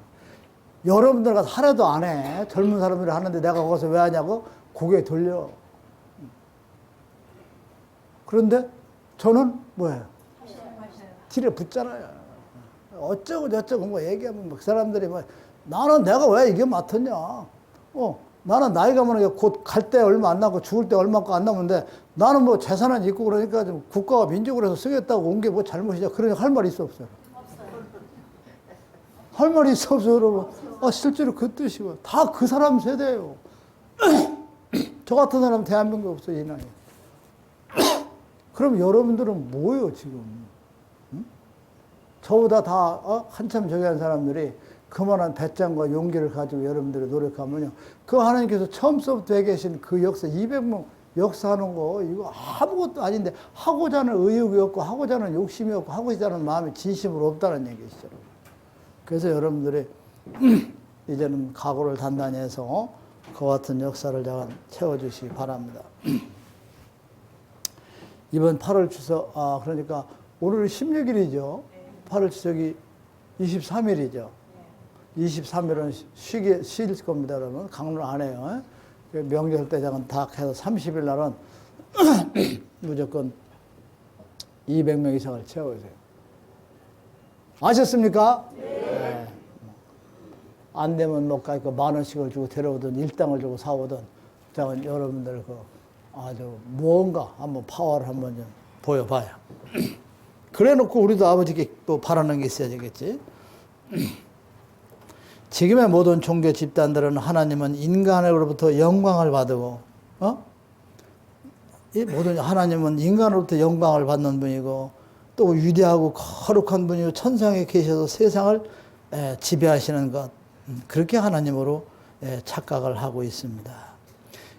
여러분들 가서 하나도 안 해. 젊은 사람들이 하는데 내가 거기서 왜 하냐고 고개 돌려. 그런데 저는 뭐예요? 뒤를 붙잖아요. 어쩌고 저쩌고 뭐 얘기하면 그 사람들이 뭐 나는 내가 왜 이게 맡았냐. 나는 나이가 많으니까 곧 갈 때 얼마 안 남고 죽을 때 얼마 안 남은데 나는 뭐 재산은 있고 그러니까 좀 국가가 민족으로 해서 쓰겠다고 온 게 뭐 잘못이냐. 그러니까 할 말이 있어 없어요? 할 말이 있어 없어요, 여러분? 실제로 그 뜻이고 다 그 사람 세대예요. 저 같은 사람 대한민국에 없어요, 이 나이. 그럼 여러분들은 뭐예요, 지금? 저보다 다 한참 저기 한 사람들이 그만한 배짱과 용기를 가지고 여러분들이 노력하면요. 그 하나님께서 처음부터 해 계신 그 역사, 200명 역사하는 거, 이거 아무것도 아닌데, 하고자 하는 의욕이 없고, 하고자 하는 욕심이 없고, 하고자 하는 마음이 진심으로 없다는 얘기시죠. 그래서 여러분들이 이제는 각오를 단단히 해서 그와 같은 역사를 채워주시기 바랍니다. 이번 8월 추석, 그러니까 오늘은 16일이죠. 8월 추석이 23일이죠. 23일은 쉴 겁니다, 여러분. 강론 안 해요. 명절 때장은 다 해서 30일 날은 무조건 200명 이상을 채워주세요. 아셨습니까? 네. 안 되면 못 가니까 10,000원씩을 주고 데려오든 일당을 주고 사오든 여러분들 아주 무언가 한번 파워를 한번 좀 보여봐요. 그래 놓고 우리도 아버지께 또 바라는 게 있어야 되겠지. 지금의 모든 종교 집단들은 하나님은 인간으로부터 영광을 받고, 이 모든 하나님은 인간으로부터 영광을 받는 분이고, 또 위대하고 거룩한 분이고, 천상에 계셔서 세상을 지배하시는 것, 그렇게 하나님으로 착각을 하고 있습니다.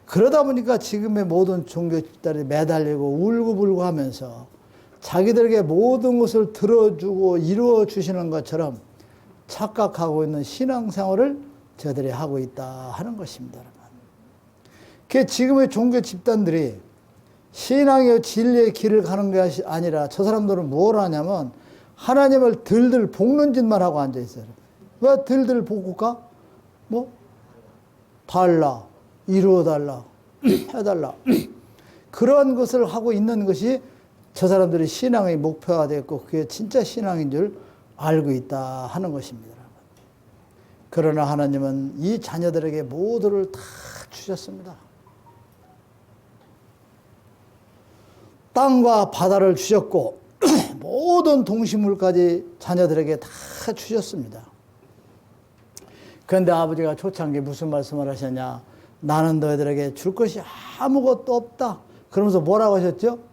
그러다 보니까 지금의 모든 종교 집단이 매달리고 울고불고 하면서 자기들에게 모든 것을 들어주고 이루어 주시는 것처럼 착각하고 있는 신앙생활을 저들이 하고 있다 하는 것입니다, 여러분. 그 지금의 종교 집단들이 신앙의 진리의 길을 가는 것이 아니라 저 사람들은 뭘 하냐면 하나님을 들들 볶는 짓만 하고 앉아 있어요. 왜 들들 볶을까? 뭐 달라, 이루어달라, 해달라. 그러한 것을 하고 있는 것이 저 사람들이 신앙의 목표가 됐고 그게 진짜 신앙인 줄 알고 있다 하는 것입니다. 그러나 하나님은 이 자녀들에게 모두를 다 주셨습니다. 땅과 바다를 주셨고 모든 동식물까지 자녀들에게 다 주셨습니다. 그런데 아버지가 초창기에 무슨 말씀을 하셨냐? 나는 너희들에게 줄 것이 아무것도 없다. 그러면서 뭐라고 하셨죠?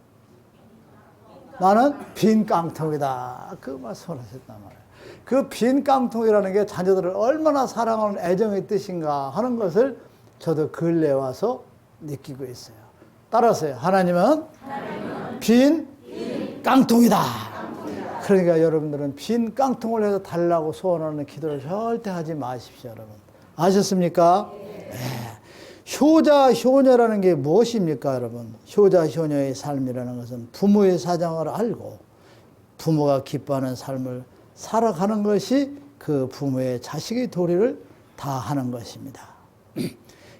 나는 빈 깡통이다. 그 말씀을 하셨단 말이에요. 그 빈 깡통이라는 게 자녀들을 얼마나 사랑하는 애정의 뜻인가 하는 것을 저도 근래에 와서 느끼고 있어요. 따라서요. 하나님은 빈 깡통이다. 그러니까 여러분들은 빈 깡통을 해서 달라고 소원하는 기도를 절대 하지 마십시오, 여러분. 아셨습니까? 네. 효자, 효녀라는 게 무엇입니까, 여러분? 효자, 효녀의 삶이라는 것은 부모의 사정을 알고 부모가 기뻐하는 삶을 살아가는 것이 그 부모의 자식의 도리를 다하는 것입니다.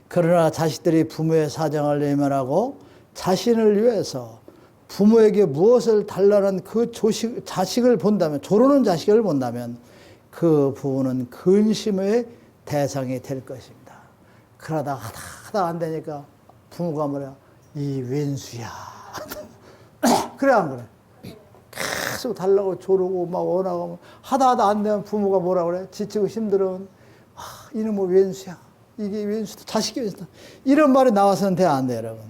그러나 자식들이 부모의 사정을 외면하고 자신을 위해서 부모에게 무엇을 달라는 그 자식을 본다면, 조르는 자식을 본다면 그 부모는 근심의 대상이 될 것입니다. 그러다 하다 안 되니까 부모가 뭐냐, 이 왼수야. 그래 안 그래? 계속 달라고 조르고 막 원하고 하다 안 되면 부모가 뭐라 그래? 지치고 힘들어면 이놈의 왼수야. 이게 왼수다. 자식이 왼수다. 이런 말이 나와서는 돼 안 돼, 여러분?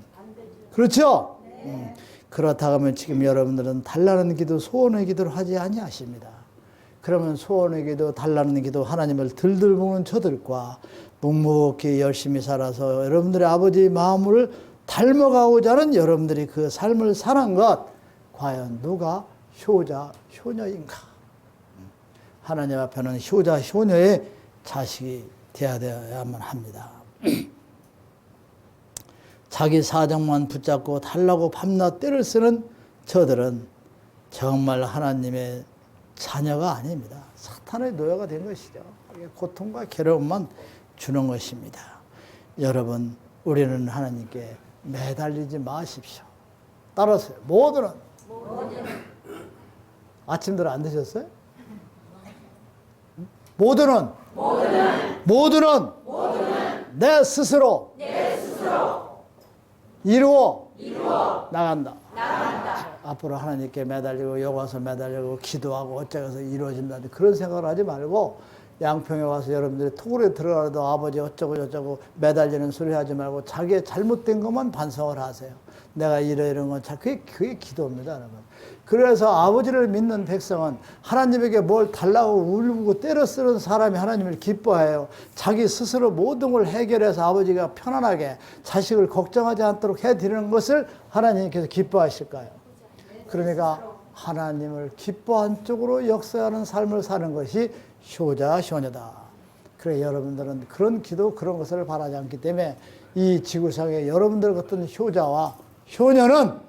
그렇죠? 네. 그렇다 하면 지금 여러분들은 달라는 기도, 소원의 기도를 하지 아니하십니다. 그러면 소원의 기도, 달라는 기도, 하나님을 들들 보는 저들과 묵묵히 열심히 살아서 여러분들의 아버지의 마음을 닮아가고자 하는 여러분들이 그 삶을 사는 것, 과연 누가 효자, 효녀인가? 하나님 앞에는 효자, 효녀의 자식이 되어야만 합니다. 자기 사정만 붙잡고 달라고 밤낮 때를 쓰는 저들은 정말 하나님의 자녀가 아닙니다. 사탄의 노예가 된 것이죠. 고통과 괴로움만 주는 것입니다. 여러분, 우리는 하나님께 매달리지 마십시오. 따라서요. 모두는. 아침들 안 드셨어요? 모두는 내 스스로 이루어 나간다. 앞으로 하나님께 매달리고 여기 와서 매달리고 기도하고 어쩌고서 이루어진다. 그런 생각을 하지 말고 양평에 와서 여러분들이 토굴에 들어가도 아버지 어쩌고 저쩌고 매달리는 소리 하지 말고 자기의 잘못된 것만 반성을 하세요. 내가 이런 건 그게 기도입니다, 여러분. 그래서 아버지를 믿는 백성은 하나님에게 뭘 달라고 울고 때려 쓰는 사람이 하나님을 기뻐해요. 자기 스스로 모든 걸 해결해서 아버지가 편안하게 자식을 걱정하지 않도록 해드리는 것을 하나님께서 기뻐하실까요? 그러니까 하나님을 기뻐한 쪽으로 역사하는 삶을 사는 것이 효자, 효녀다. 그래, 여러분들은 그런 기도, 그런 것을 바라지 않기 때문에 이 지구상에 여러분들 같은 효자와 효녀는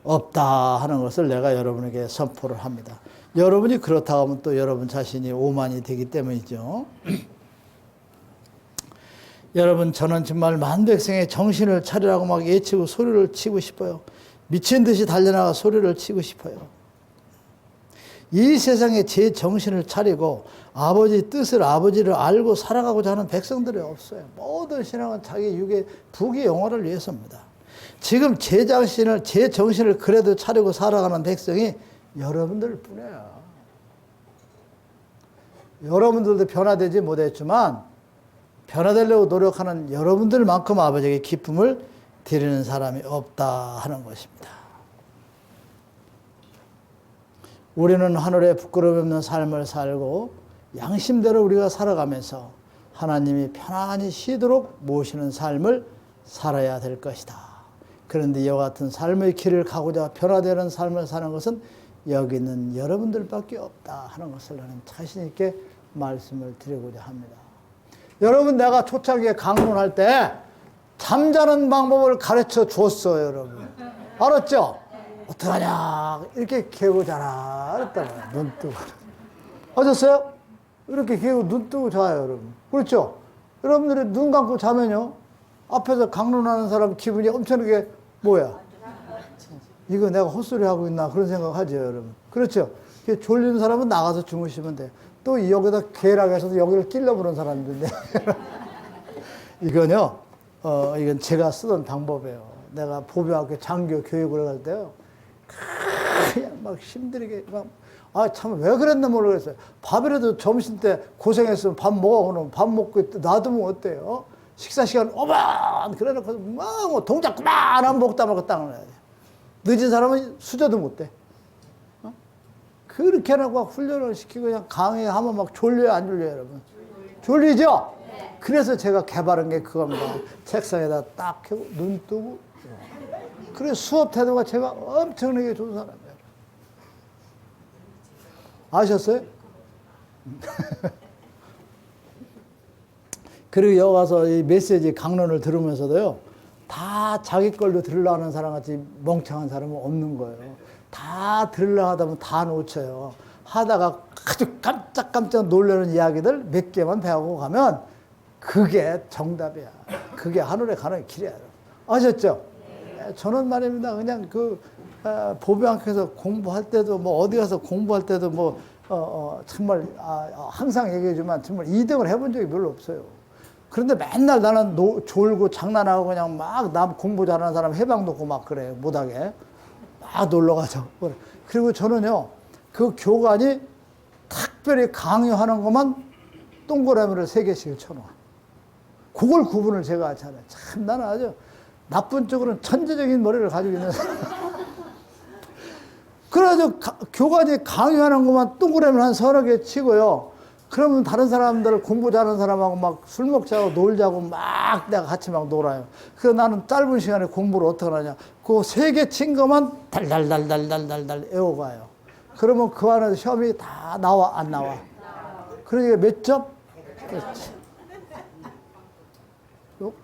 없다 하는 것을 내가 여러분에게 선포를 합니다. 여러분이 그렇다고 하면 또 여러분 자신이 오만이 되기 때문이죠. 여러분, 저는 정말 만백성의 정신을 차리라고 막 예치고 소리를 치고 싶어요. 미친 듯이 달려나가 소리를 치고 싶어요. 이 세상에 제 정신을 차리고 아버지 뜻을, 아버지를 알고 살아가고자 하는 백성들이 없어요. 모든 신앙은 자기 육의 부귀 영화를 위해서입니다. 지금 제 정신을 그래도 차리고 살아가는 백성이 여러분들 뿐이에요. 여러분들도 변화되지 못했지만 변화되려고 노력하는 여러분들만큼 아버지에게 기쁨을 드리는 사람이 없다 하는 것입니다. 우리는 하늘에 부끄러움 없는 삶을 살고 양심대로 우리가 살아가면서 하나님이 편안히 쉬도록 모시는 삶을 살아야 될 것이다. 그런데 이와 같은 삶의 길을 가고자 변화되는 삶을 사는 것은 여기 있는 여러분들밖에 없다 하는 것을 나는 자신 있게 말씀을 드리고자 합니다. 여러분, 내가 초창기에 강론할 때 잠자는 방법을 가르쳐 줬어요, 여러분. 알았죠? 어떡하냐, 이렇게 개고 자라 그랬다고요. 눈 뜨고. 하셨어요? 이렇게 개고 눈 뜨고 자요, 여러분. 그렇죠? 여러분들이 눈 감고 자면요, 앞에서 강론하는 사람 기분이 엄청나게 뭐야? 이거 내가 헛소리 하고 있나 그런 생각하죠, 여러분. 그렇죠? 졸리는 사람은 나가서 주무시면 돼요. 또 여기다 계락해서 여기를 찔러보는 사람들인데 이건 제가 쓰던 방법이에요. 내가 보병학교 장교 교육을 할 때요, 그냥 막 힘들게 참 왜 그랬나 모르겠어요. 밥이라도 점심 때 고생했으면 밥 먹어. 밥 먹고 놔두면 어때요? 식사 시간 오만 그래놓고 막 동작 그만하면 먹다 말고 땅을 해야 돼. 늦은 사람은 수저도 못 돼. 그렇게 해놓고 훈련을 시키고 그냥 강의하면 막 졸려요, 안 졸려요, 여러분? 졸리죠? 네. 그래서 제가 개발한 게 그겁니다. 책상에다 딱 켜고 눈 뜨고. 그래서 수업 태도가 제가 엄청나게 좋은 사람이에요. 아셨어요? 그리고 여기 가서 이 메시지 강론을 들으면서도요, 다 자기 걸로 들으려고 하는 사람 같이 멍청한 사람은 없는 거예요. 다 들으려고 하다 보면 다 놓쳐요. 하다가 아주 깜짝깜짝 놀라는 이야기들 몇 개만 배우고 가면 그게 정답이야. 그게 하늘에 가는 길이야. 아셨죠? 네. 저는 말입니다. 그냥 보병학교에서 공부할 때도 뭐 어디 가서 공부할 때도 뭐 정말 항상 얘기해주면 정말 2등을 해본 적이 별로 없어요. 그런데 맨날 나는 졸고 장난하고 그냥 막 남 공부 잘하는 사람 해방 놓고 막 그래. 못하게. 막 놀러 가죠. 그리고 저는요, 그 교관이 특별히 강요하는 것만 동그라미를 3개씩 쳐놔. 그걸 구분을 제가 잘해. 참 나는 아주 나쁜 쪽으로는 천재적인 머리를 가지고 있는 사람. 그래가지고 교관이 강요하는 것만 동그라미를 한 30개 치고요. 그러면 다른 사람들 공부 잘하는 사람하고 막 술 먹자고 놀자고 막 내가 같이 막 놀아요. 그래서 나는 짧은 시간에 공부를 어떻게 하냐. 그 3개 친 것만 달달달달달달달 외워가요. 그러면 그 안에서 시험이 다 나와, 안 나와? 그러니까 몇 점? 그렇지.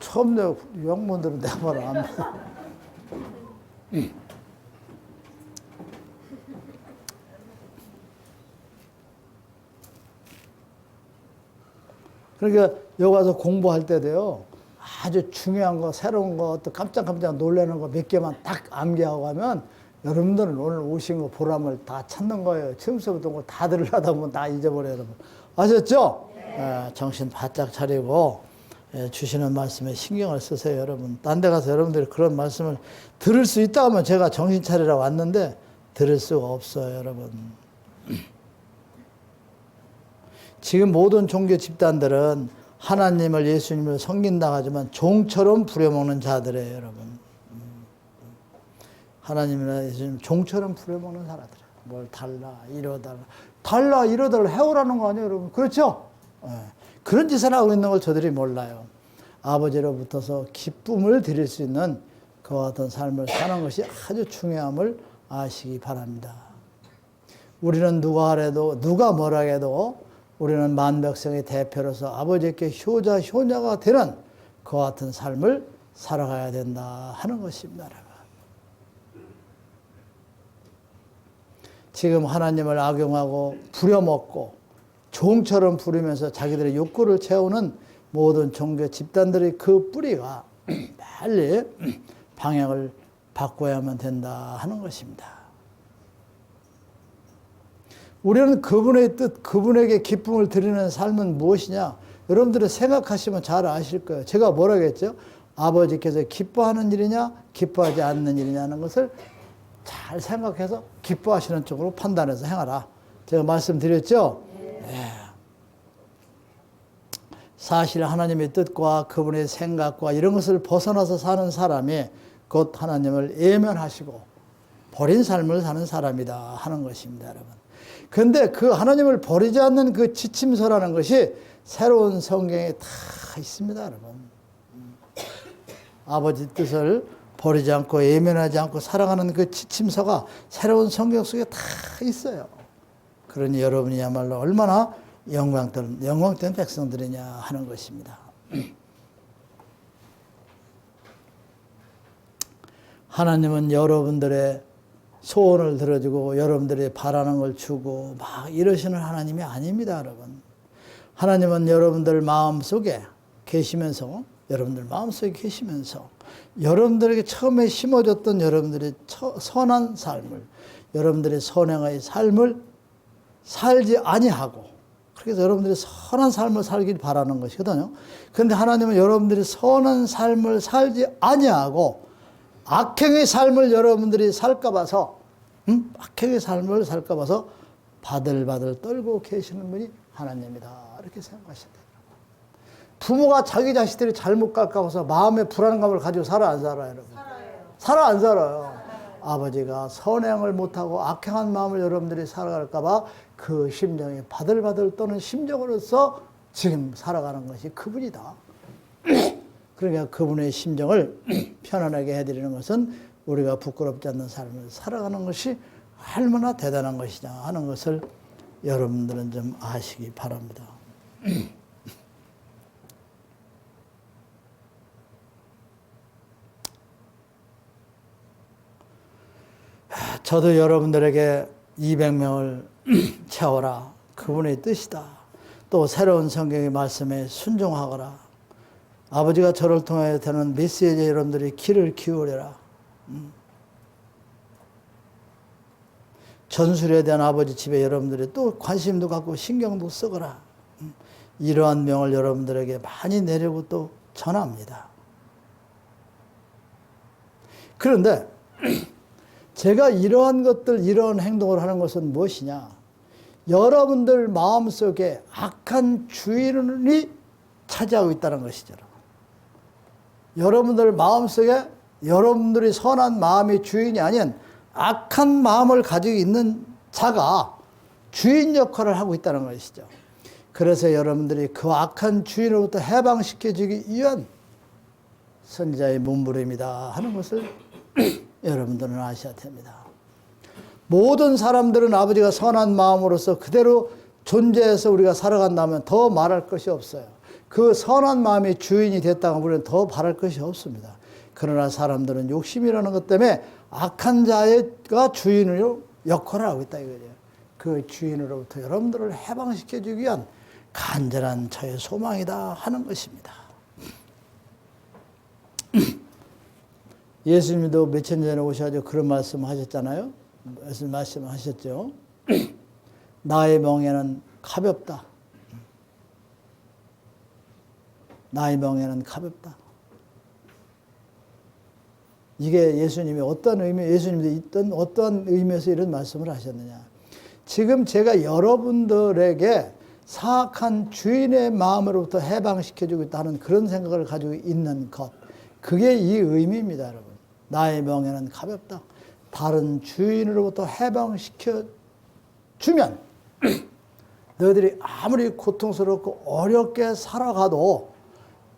처음 내가 영문들은 내 말을 안 믿어. 그러니까 여기 와서 공부할 때도요, 아주 중요한 거, 새로운 거, 또 깜짝깜짝 놀라는 거 몇 개만 딱 암기하고 가면 여러분들은 오늘 오신 거 보람을 다 찾는 거예요. 처음부터 뭐 다 들으려다 보면 다 잊어버려요, 여러분. 아셨죠? 네. 정신 바짝 차리고 주시는 말씀에 신경을 쓰세요, 여러분. 딴 데 가서 여러분들이 그런 말씀을 들을 수 있다 하면 제가 정신 차리라고 왔는데 들을 수가 없어요, 여러분. 지금 모든 종교 집단들은 하나님을 예수님을 섬긴다 하지만 종처럼 부려먹는 자들이에요, 여러분. 하나님이나 예수님 종처럼 부려먹는 사람들이에요. 뭘 달라, 이러달라. 달라, 이러달라 해오라는 거 아니에요, 여러분. 그렇죠? 그런 짓을 하고 있는 걸 저들이 몰라요. 아버지로부터서 기쁨을 드릴 수 있는 그와 같은 삶을 사는 것이 아주 중요함을 아시기 바랍니다. 우리는 누가 하래도, 누가 뭐라 해도 우리는 만백성의 대표로서 아버지께 효자, 효녀가 되는 그와 같은 삶을 살아가야 된다 하는 것입니다. 지금 하나님을 악용하고 부려먹고 종처럼 부리면서 자기들의 욕구를 채우는 모든 종교 집단들의 그 뿌리가 빨리 방향을 바꿔야만 된다 하는 것입니다. 우리는 그분의 뜻, 그분에게 기쁨을 드리는 삶은 무엇이냐? 여러분들이 생각하시면 잘 아실 거예요. 제가 뭐라고 했죠? 아버지께서 기뻐하는 일이냐, 기뻐하지 않는 일이냐는 것을 잘 생각해서 기뻐하시는 쪽으로 판단해서 행하라. 제가 말씀드렸죠? 네. 사실 하나님의 뜻과 그분의 생각과 이런 것을 벗어나서 사는 사람이 곧 하나님을 예면하시고 버린 삶을 사는 사람이다 하는 것입니다, 여러분. 그런데 그 하나님을 버리지 않는 그 지침서라는 것이 새로운 성경에 다 있습니다, 여러분. 아버지 뜻을 버리지 않고 예면하지 않고 살아가는 그 지침서가 새로운 성경 속에 다 있어요. 그러니 여러분이야말로 얼마나 영광된 백성들이냐 하는 것입니다. 하나님은 여러분들의 소원을 들어주고 여러분들이 바라는 걸 주고 막 이러시는 하나님이 아닙니다, 여러분. 하나님은 여러분들 마음속에 계시면서 여러분들에게 처음에 심어줬던 여러분들의 선한 삶을, 여러분들의 선행의 삶을 살지 아니하고, 그래서 여러분들이 선한 삶을 살길 바라는 것이거든요. 그런데 하나님은 여러분들이 선한 삶을 살지 아니하고 악행의 삶을 여러분들이 살까 봐서, 악행의 삶을 살까 봐서 바들바들 떨고 계시는 분이 하나님이다, 이렇게 생각하신다. 부모가 자기 자식들이 잘못 갈까 봐서 마음의 불안감을 가지고 살아, 안 살아요, 여러분? 살아, 안 살아요? 아버지가 선행을 못하고 악행한 마음을 여러분들이 살아갈까 봐 그 심정이 바들바들 떠는 심정으로서 지금 살아가는 것이 그분이다. 그러니까 그분의 심정을 편안하게 해드리는 것은 우리가 부끄럽지 않는 삶을 살아가는 것이 얼마나 대단한 것이냐 하는 것을 여러분들은 좀 아시기 바랍니다. 저도 여러분들에게 200명을 채워라. 그분의 뜻이다. 또 새로운 성경의 말씀에 순종하거라. 아버지가 저를 통해 되는 메시지에 여러분들이 귀를 기울여라. 전술에 대한 아버지 집에 여러분들이 또 관심도 갖고 신경도 쓰거라. 이러한 명을 여러분들에게 많이 내려고 또 전합니다. 그런데 제가 이러한 것들, 이러한 행동을 하는 것은 무엇이냐? 여러분들 마음속에 악한 주인이 차지하고 있다는 것이죠. 여러분들 마음속에 여러분들이 선한 마음의 주인이 아닌 악한 마음을 가지고 있는 자가 주인 역할을 하고 있다는 것이죠. 그래서 여러분들이 그 악한 주인으로부터 해방시켜주기 위한 선지자의 몸부림이다 하는 것을 여러분들은 아셔야 됩니다. 모든 사람들은 아버지가 선한 마음으로서 그대로 존재해서 우리가 살아간다면 더 말할 것이 없어요. 그 선한 마음의 주인이 됐다면 우리는 더 바랄 것이 없습니다. 그러나 사람들은 욕심이라는 것 때문에 악한 자가 주인으로 역할을 하고 있다 이거죠. 그 주인으로부터 여러분들을 해방시켜주기 위한 간절한 저의 소망이다 하는 것입니다. 예수님도 몇천 년 전에 오셔가지고 그런 말씀 하셨잖아요. 무슨 말씀 하셨죠? 나의 멍에는 가볍다. 나의 멍에는 가볍다. 이게 예수님이 어떤 의미, 예수님도 있던 어떠한 의미에서 이런 말씀을 하셨느냐. 지금 제가 여러분들에게 사악한 주인의 마음으로부터 해방시켜주고 있다는 그런 생각을 가지고 있는 것. 그게 이 의미입니다, 여러분. 나의 멍에는 가볍다. 다른 주인으로부터 해방시켜 주면 너희들이 아무리 고통스럽고 어렵게 살아가도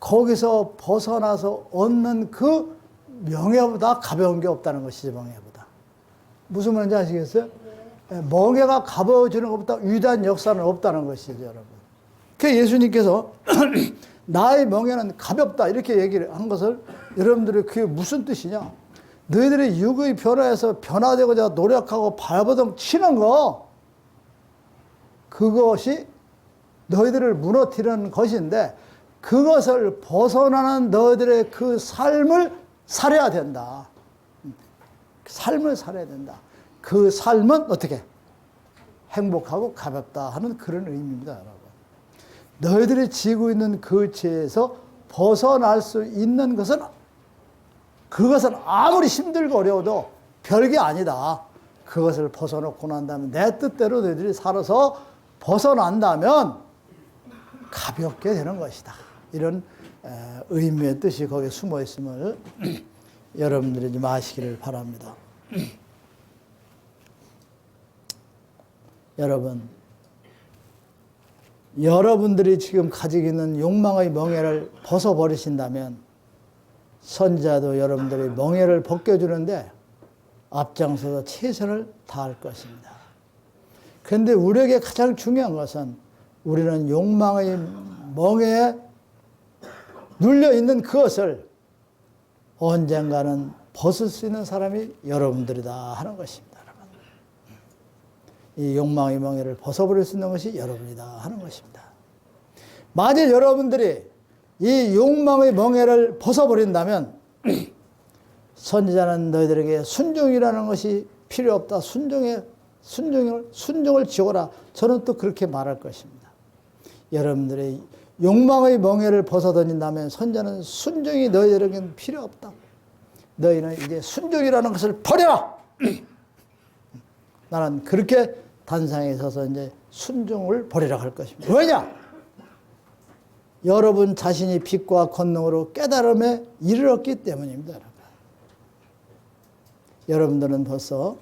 거기서 벗어나서 얻는 그 명예보다 가벼운 게 없다는 것이지, 명예보다. 무슨 말인지 아시겠어요? 멍에가 가벼워지는 것보다 위대한 역사는 없다는 것이죠, 여러분. 그 예수님께서 나의 멍에는 가볍다 이렇게 얘기를 한 것을 여러분들이 그게 무슨 뜻이냐? 너희들이 육의 변화에서 변화되고자 노력하고 발버둥 치는 거, 그것이 너희들을 무너뜨리는 것인데 그것을 벗어나는 너희들의 그 삶을 살아야 된다. 삶을 살아야 된다. 그 삶은 어떻게? 행복하고 가볍다 하는 그런 의미입니다, 여러분. 너희들이 지고 있는 그 죄에서 벗어날 수 있는 것은 그것은 아무리 힘들고 어려워도 별게 아니다. 그것을 벗어놓고 난 다음에 내 뜻대로 너희들이 살아서 벗어난다면 가볍게 되는 것이다. 이런 의미의 뜻이 거기에 숨어 있음을 여러분들이 좀 아시기를 바랍니다. 여러분들이 지금 가지고 있는 욕망의 멍에를 벗어버리신다면 선지자도 여러분들이 멍에를 벗겨주는데 앞장서서 최선을 다할 것입니다. 그런데 우리에게 가장 중요한 것은 우리는 욕망의 멍에에 눌려있는 그것을 언젠가는 벗을 수 있는 사람이 여러분들이다 하는 것입니다. 여러분. 이 욕망의 멍에를 벗어버릴 수 있는 것이 여러분이다 하는 것입니다. 만일 여러분들이 이 욕망의 멍에를 벗어버린다면 선지자는 너희들에게 순종이라는 것이 필요 없다. 순종을 지어라. 저는 또 그렇게 말할 것입니다. 여러분들의 욕망의 멍에를 벗어던진다면 선지자는 순종이 너희들에게는 필요 없다. 너희는 이제 순종이라는 것을 버려라. 나는 그렇게 단상에 서서 이제 순종을 버리라고 할 것입니다. 왜냐? 여러분 자신이 빛과 권능으로 깨달음에 이르렀기 때문입니다. 여러분들은 벌써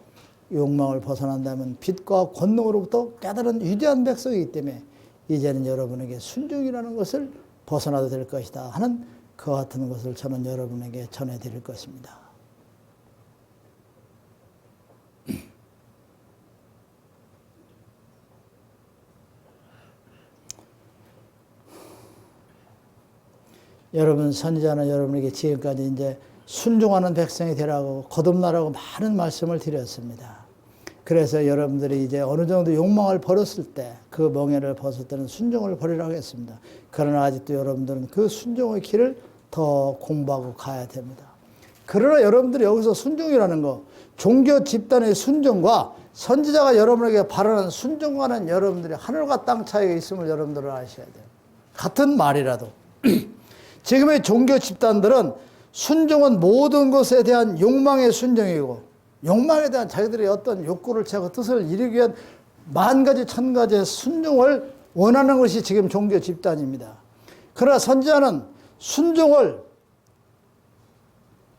욕망을 벗어난다면 빛과 권능으로부터 깨달은 위대한 백성이기 때문에 이제는 여러분에게 순종이라는 것을 벗어나도 될 것이다 하는 그와 같은 것을 저는 여러분에게 전해드릴 것입니다. 여러분 선지자는 여러분에게 지금까지 이제 순종하는 백성이 되라고 거듭나라고 많은 말씀을 드렸습니다. 그래서 여러분들이 이제 어느 정도 욕망을 버렸을 때 그 멍에를 벗을 때는 순종을 버리라고 했습니다. 그러나 아직도 여러분들은 그 순종의 길을 더 공부하고 가야 됩니다. 그러나 여러분들이 여기서 순종이라는 거, 종교 집단의 순종과 선지자가 여러분에게 바라는 순종과는 여러분들이 하늘과 땅 차이가 있음을 여러분들은 아셔야 돼요. 같은 말이라도 지금의 종교 집단들은 순종은 모든 것에 대한 욕망의 순종이고, 욕망에 대한 자기들의 어떤 욕구를 채우고 뜻을 이루기 위한 만 가지 천 가지의 순종을 원하는 것이 지금 종교 집단입니다. 그러나 선지자는 순종을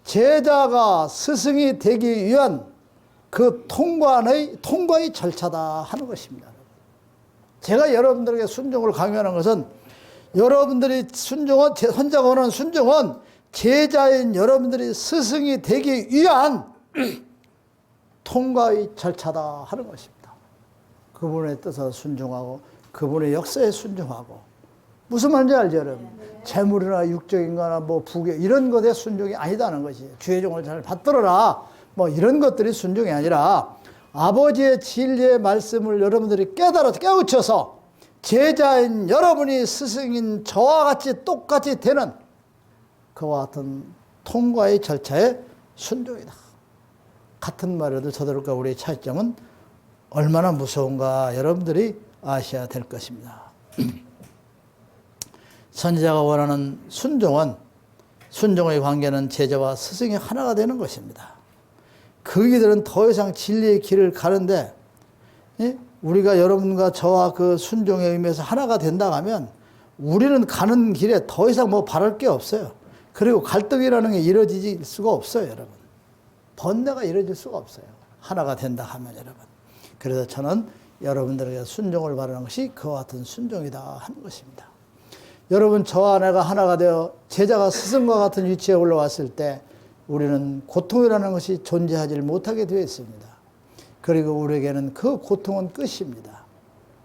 제자가 스승이 되기 위한 그 통과의 절차다 하는 것입니다. 제가 여러분들에게 순종을 강요하는 것은 여러분들이 선지자가 원하는 순종은 제자인 여러분들이 스승이 되기 위한 통과의 절차다 하는 것입니다. 그분의 뜻에 순종하고 그분의 역사에 순종하고, 무슨 말인지 알죠, 여러분? 재물이나 육적인 거나 뭐 부귀 이런 것에 순종이 아니다는 것이에요. 주의 종을 잘 받들어라 뭐 이런 것들이 순종이 아니라 아버지의 진리의 말씀을 여러분들이 깨달아서 깨우쳐서 제자인 여러분이 스승인 저와 같이 똑같이 되는 그와 같은 통과의 절차에 순종이다. 같은 말에도 저들과 우리의 차이점은 얼마나 무서운가 여러분들이 아셔야 될 것입니다. 선지자가 원하는 순종의 관계는 제자와 스승이 하나가 되는 것입니다. 그 이들은 더 이상 진리의 길을 가는데, 우리가 여러분과 저와 그 순종의 의미에서 하나가 된다 하면 우리는 가는 길에 더 이상 뭐 바랄 게 없어요. 그리고 갈등이라는 게 이루어질 수가 없어요, 여러분. 번뇌가 이루어질 수가 없어요. 하나가 된다 하면, 여러분. 그래서 저는 여러분들에게 순종을 바라는 것이 그와 같은 순종이다 하는 것입니다. 여러분, 저와 내가 하나가 되어 제자가 스승과 같은 위치에 올라왔을 때 우리는 고통이라는 것이 존재하지 못하게 되어 있습니다. 그리고 우리에게는 그 고통은 끝입니다.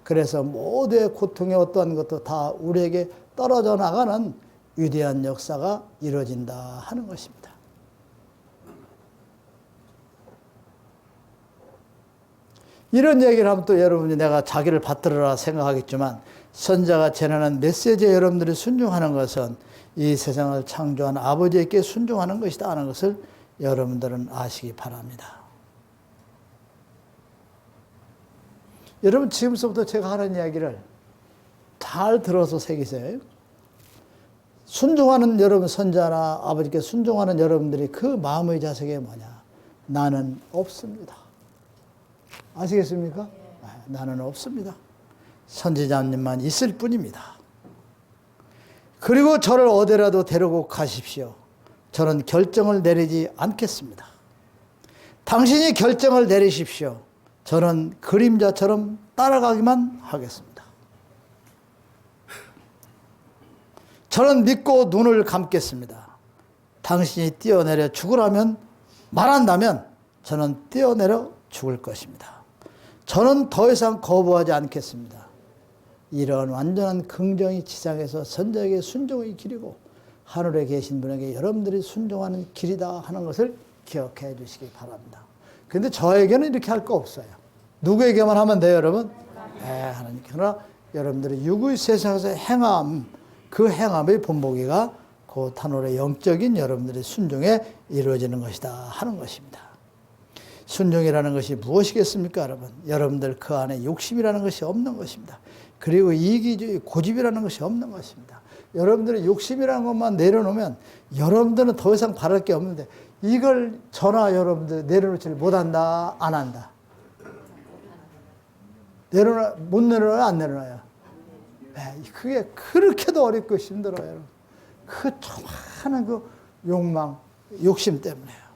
그래서 모두의 고통의 어떠한 것도 다 우리에게 떨어져 나가는 위대한 역사가 이루어진다 하는 것입니다. 이런 얘기를 하면 또 여러분이 내가 자기를 받들어라 생각하겠지만, 선자가 전하는 메시지에 여러분들이 순종하는 것은 이 세상을 창조한 아버지에게 순종하는 것이다 하는 것을 여러분들은 아시기 바랍니다. 여러분, 지금부터 제가 하는 이야기를 잘 들어서 새기세요. 순종하는 여러분, 선자나 아버지께 순종하는 여러분들이 그 마음의 자세가 뭐냐? 나는 없습니다. 아시겠습니까? 나는 없습니다. 선지자님만 있을 뿐입니다. 그리고 저를 어디라도 데리고 가십시오. 저는 결정을 내리지 않겠습니다. 당신이 결정을 내리십시오. 저는 그림자처럼 따라가기만 하겠습니다. 저는 믿고 눈을 감겠습니다. 당신이 뛰어내려 죽으라면, 말한다면 저는 뛰어내려 죽을 것입니다. 저는 더 이상 거부하지 않겠습니다. 이런 완전한 긍정이 지상에서 선자에게 순종의 길이고 하늘에 계신 분에게 여러분들이 순종하는 길이다 하는 것을 기억해 주시기 바랍니다. 그런데 저에게는 이렇게 할 거 없어요. 누구에게만 하면 돼요, 여러분? 하나님께. 그러나 여러분들이 육의 세상에서 행함, 그 행함의 본보기가 곧 하늘의 영적인 여러분들의 순종에 이루어지는 것이다 하는 것입니다. 순종이라는 것이 무엇이겠습니까, 여러분? 여러분들 그 안에 욕심이라는 것이 없는 것입니다. 그리고 이기주의, 고집이라는 것이 없는 것입니다. 여러분들이 욕심이라는 것만 내려놓으면 여러분들은 더 이상 바랄 게 없는데, 이걸 전화 여러분들 내려놓지를 못한다, 안 한다? 못 내려놔요, 안 내려놔요? 그게 그렇게도 어렵고 힘들어요, 여러분. 그 조그마한 그 욕망, 욕심 때문에요.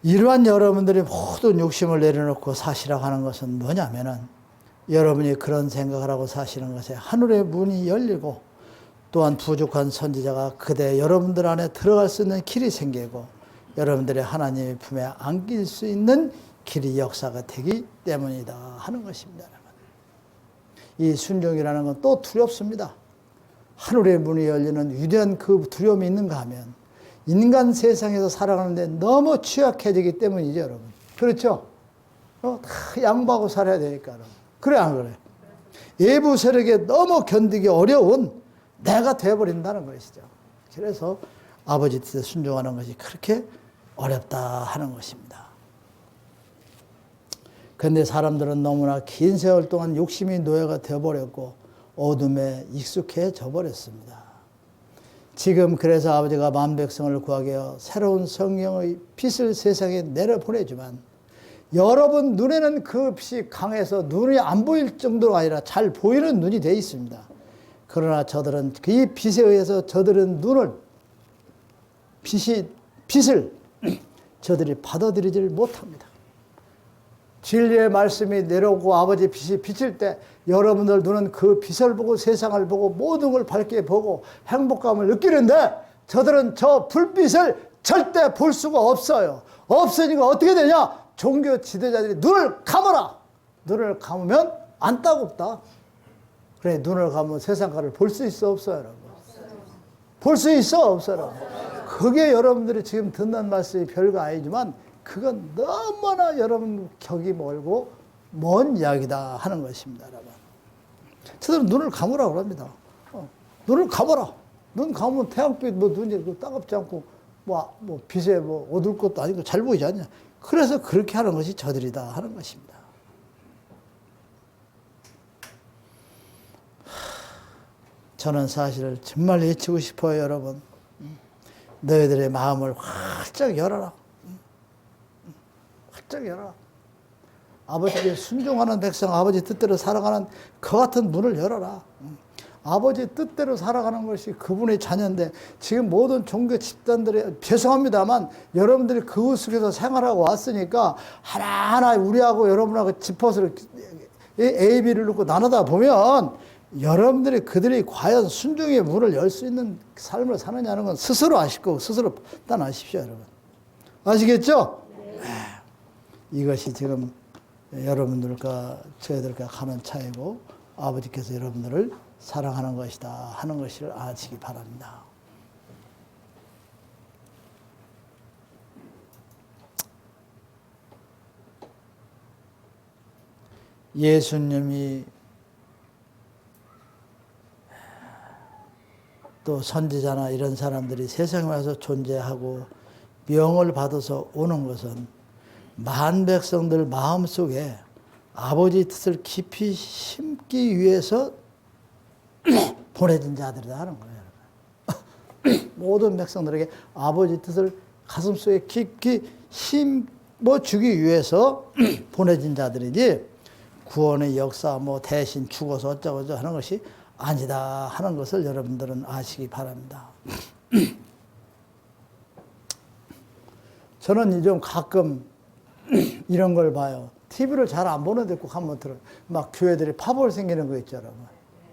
이러한 여러분들이 모든 욕심을 내려놓고 사시라고 하는 것은 뭐냐면은, 여러분이 그런 생각을 하고 사시는 것에 하늘의 문이 열리고, 또한 부족한 선지자가 그대 여러분들 안에 들어갈 수 있는 길이 생기고, 여러분들의 하나님의 품에 안길 수 있는 길이 역사가 되기 때문이다 하는 것입니다, 여러분. 이 순종이라는 건 또 두렵습니다. 하늘의 문이 열리는 위대한 그 두려움이 있는가 하면 인간 세상에서 살아가는데 너무 취약해지기 때문이죠, 여러분. 그렇죠? 다 양보하고 살아야 되니까. 그래, 안 그래? 외부 세력에 너무 견디기 어려운 내가 되어버린다는 것이죠. 그래서 아버지 뜻에 순종하는 것이 그렇게 어렵다 하는 것입니다. 그런데 사람들은 너무나 긴 세월 동안 욕심이 노예가 되어버렸고 어둠에 익숙해져 버렸습니다. 지금 그래서 아버지가 만백성을 구하게 하여 새로운 성령의 빛을 세상에 내려보내지만 여러분 눈에는 그 빛이 강해서 눈이 안 보일 정도가 아니라 잘 보이는 눈이 되어 있습니다. 그러나 저들은 그 빛에 의해서 저들은 빛을 저들이 받아들이질 못합니다. 진리의 말씀이 내려오고 아버지 빛이 비칠 때 여러분들 눈은 그 빛을 보고 세상을 보고 모든 걸 밝게 보고 행복감을 느끼는데 저들은 저 불빛을 절대 볼 수가 없어요. 없으니까 어떻게 되냐? 종교 지도자들이 눈을 감아라. 눈을 감으면 안 따갑다. 그래, 눈을 감으면 세상가를 볼 수 있어 없어요, 여러분? 볼 수 있어 없어요, 여러분? 그게 여러분들이 지금 듣는 말씀이 별거 아니지만 그건 너무나 여러분 격이 멀고 먼 이야기다 하는 것입니다, 여러분. 저들은 눈을 감으라고 합니다. 눈을 감아라. 눈 감으면 태양빛 눈이 따갑지 않고 빛에 어두울 것도 아니고 잘 보이지 않냐. 그래서 그렇게 하는 것이 저들이다 하는 것입니다. 저는 사실 정말 외치고 싶어요, 여러분. 너희들의 마음을 활짝 열어라. 활짝 열어라. 아버지께 순종하는 백성, 아버지 뜻대로 살아가는 그 같은 문을 열어라. 아버지 뜻대로 살아가는 것이 그분의 자녀인데 지금 모든 종교 집단들이 죄송합니다만 여러분들이 그 속에서 생활하고 왔으니까 하나하나 우리하고 여러분하고 짚어서 A, B를 놓고 나누다 보면 여러분들이 그들이 과연 순종의 문을 열 수 있는 삶을 사느냐는 건 스스로 아실 거고 스스로 판단하십시오, 여러분. 아시겠죠? 네. 이것이 지금 여러분들과 저희들과 하는 차이고 아버지께서 여러분들을 사랑하는 것이다 하는 것을 아시기 바랍니다. 예수님이 또 선지자나 이런 사람들이 세상에 와서 존재하고 명을 받아서 오는 것은 만 백성들 마음속에 아버지 뜻을 깊이 심기 위해서 보내진 자들이다 하는 거예요. 모든 백성들에게 아버지 뜻을 가슴속에 깊이 심어주기 위해서 보내진 자들이지 구원의 역사 대신 죽어서 어쩌고저쩌고 하는 것이 아니다 하는 것을 여러분들은 아시기 바랍니다. 저는 좀 가끔 이런 걸 봐요. TV를 잘 안 보는데 꼭 한번 들어요. 막 교회들이 파벌 생기는 거 있죠, 여러분.